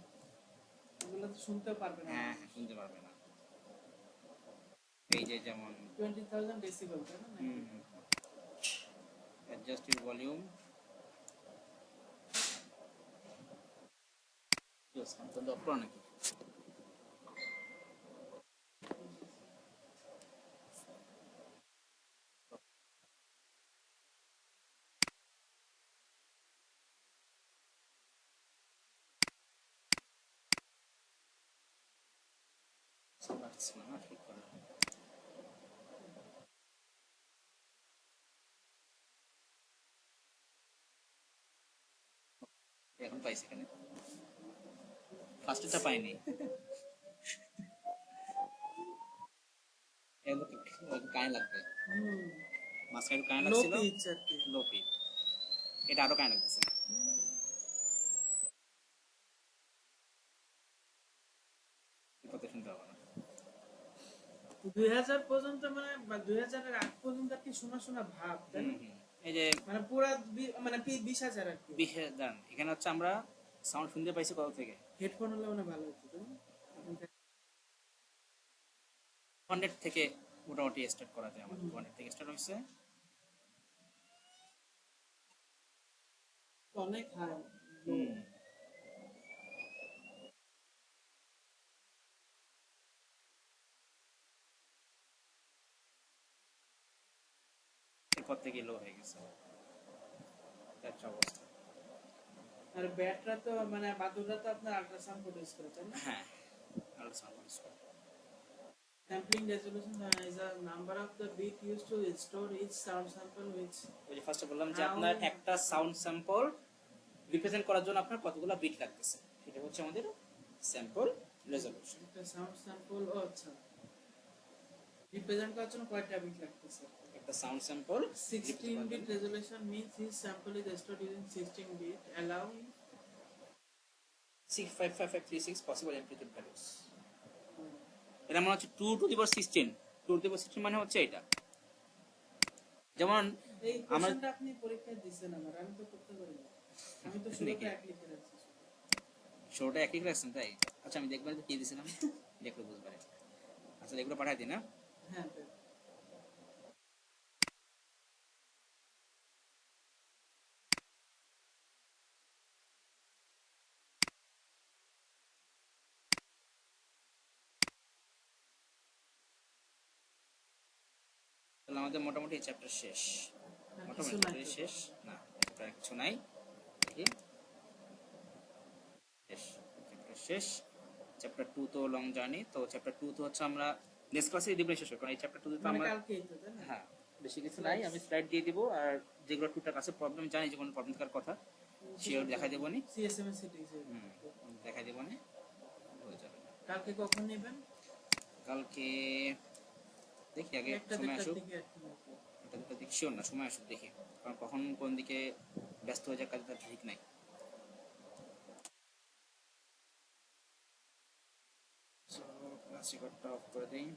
ওগুলা তো শুনতেও পারবে না। হ্যাঁ হ্যাঁ শুনতে পারবে না। এই যে যেমন 20,000 ডেসিবেল, তাই না? Adjust your volume, sound of করো নাকি? সাউন্ড আসছে না, ঠিক করো। এখন পাইছি, এখানে ফার্স্টটা পাইনি। কানে লাগবে, মাঝখানে কানে লো লাগছিল, পিচ আর কি। লো পিচ, এটা আরো কানে লাগতেছে। কত শুনতে হবে না। 2000 পর্যন্ত, মানে 2000 এর আগ পর্যন্ত আর কি শোনা শোনা ভাব, তাই না? এই যে মানে পুরা মানে 20,000 আর কি। বিশেষ দান, এখানে হচ্ছে আমরা সাউন্ড শুনতে পাইছি কত থেকে? হেডফোন হলে মানে ভালো হতো, তাই না? 100 থেকে মোটামুটি স্টার্ট করা যায় আমাদের। 100 থেকে স্টার্ট হয়েছে, অনেক হাই। এরপর থেকে লো হয়ে গেছে, একটা অবস্থা। আর ব্যাটরা তো মানে বাদুররা তো আপনার আল্ট্রাসাউন্ড প্রডিউস করে, তাই না? হ্যাঁ আল্ট্রাসাউন্ড ইউজ করে। Sampling resolution is a number of the bit used to store each sound sample which ওই যে ফার্স্টে বললাম যে আপনার একটা সাউন্ড স্যাম্পল রিপ্রেজেন্ট করার জন্য আপনার কতগুলো বিট লাগতেছে, সেটা হচ্ছে আমাদের স্যাম্পল রেজোলিউশন। একটা সাউন্ড স্যাম্পল, ও আচ্ছা, রিপ্রেজেন্ট করার জন্য কয়টা বিট লাগতেছে? একটা sound sample 16 bit resolution means each sample is stored using 16 bit allowing 65536 possible amplitude values. এটা মানে হচ্ছে 2 to the power 16, 2 to the পাওয়ার 16 মানে হচ্ছে এটা। যেমন এই কোশ্চেনটা আপনি পরীক্ষায় দিবেন, আমি তো করতে পারি না, আমি তো শুরুতে এক লিখে রাখছি। শোটা একই রাখছেন তাই? আচ্ছা আমি দেখবার কি দিয়েছিলাম, দেখলে বুঝতে পারি। আচ্ছা এগুলো পাঠাই দিই না? হ্যাঁ, তাহলে আমাদের মোটামুটি এই চ্যাপ্টার শেষ। মোটামুটি শেষ না, এটা কিছু নাই, দেখি শেষ, চ্যাপ্টার শেষ। চ্যাপ্টার 2 তো লং জার্নি, তো চ্যাপ্টার 2 তো হচ্ছে আমরা নেক্সট ক্লাসে দিব শেষ, কারণ এই চ্যাপ্টার 2 তো আমরা কালকেই তো, তাই না? হ্যাঁ বেশি কিছু নাই, আমি স্লাইড দিয়ে দিব, আর যেগুলো টুকটাক আছে প্রবলেম জানি যে কোনো প্রবলেম থাকার কথা শিওর দেখাই দেবো নি, সিএসএম এর সিটি দেখাই দেবো নি, হয়ে যাবে। কালকে কখন নেবেন? কালকে দেখি আগে একটা সময় দেড়টার আসুক, দিকে আর কি। এটা দুটো দিক শিওর না, সময় আসুক দেখি, কারণ কখন কোন দিকে ব্যস্ত হয়ে যায় কাজে তার ঠিক নাই। ক্লাস রেকর্ডটা অফ করে দিই।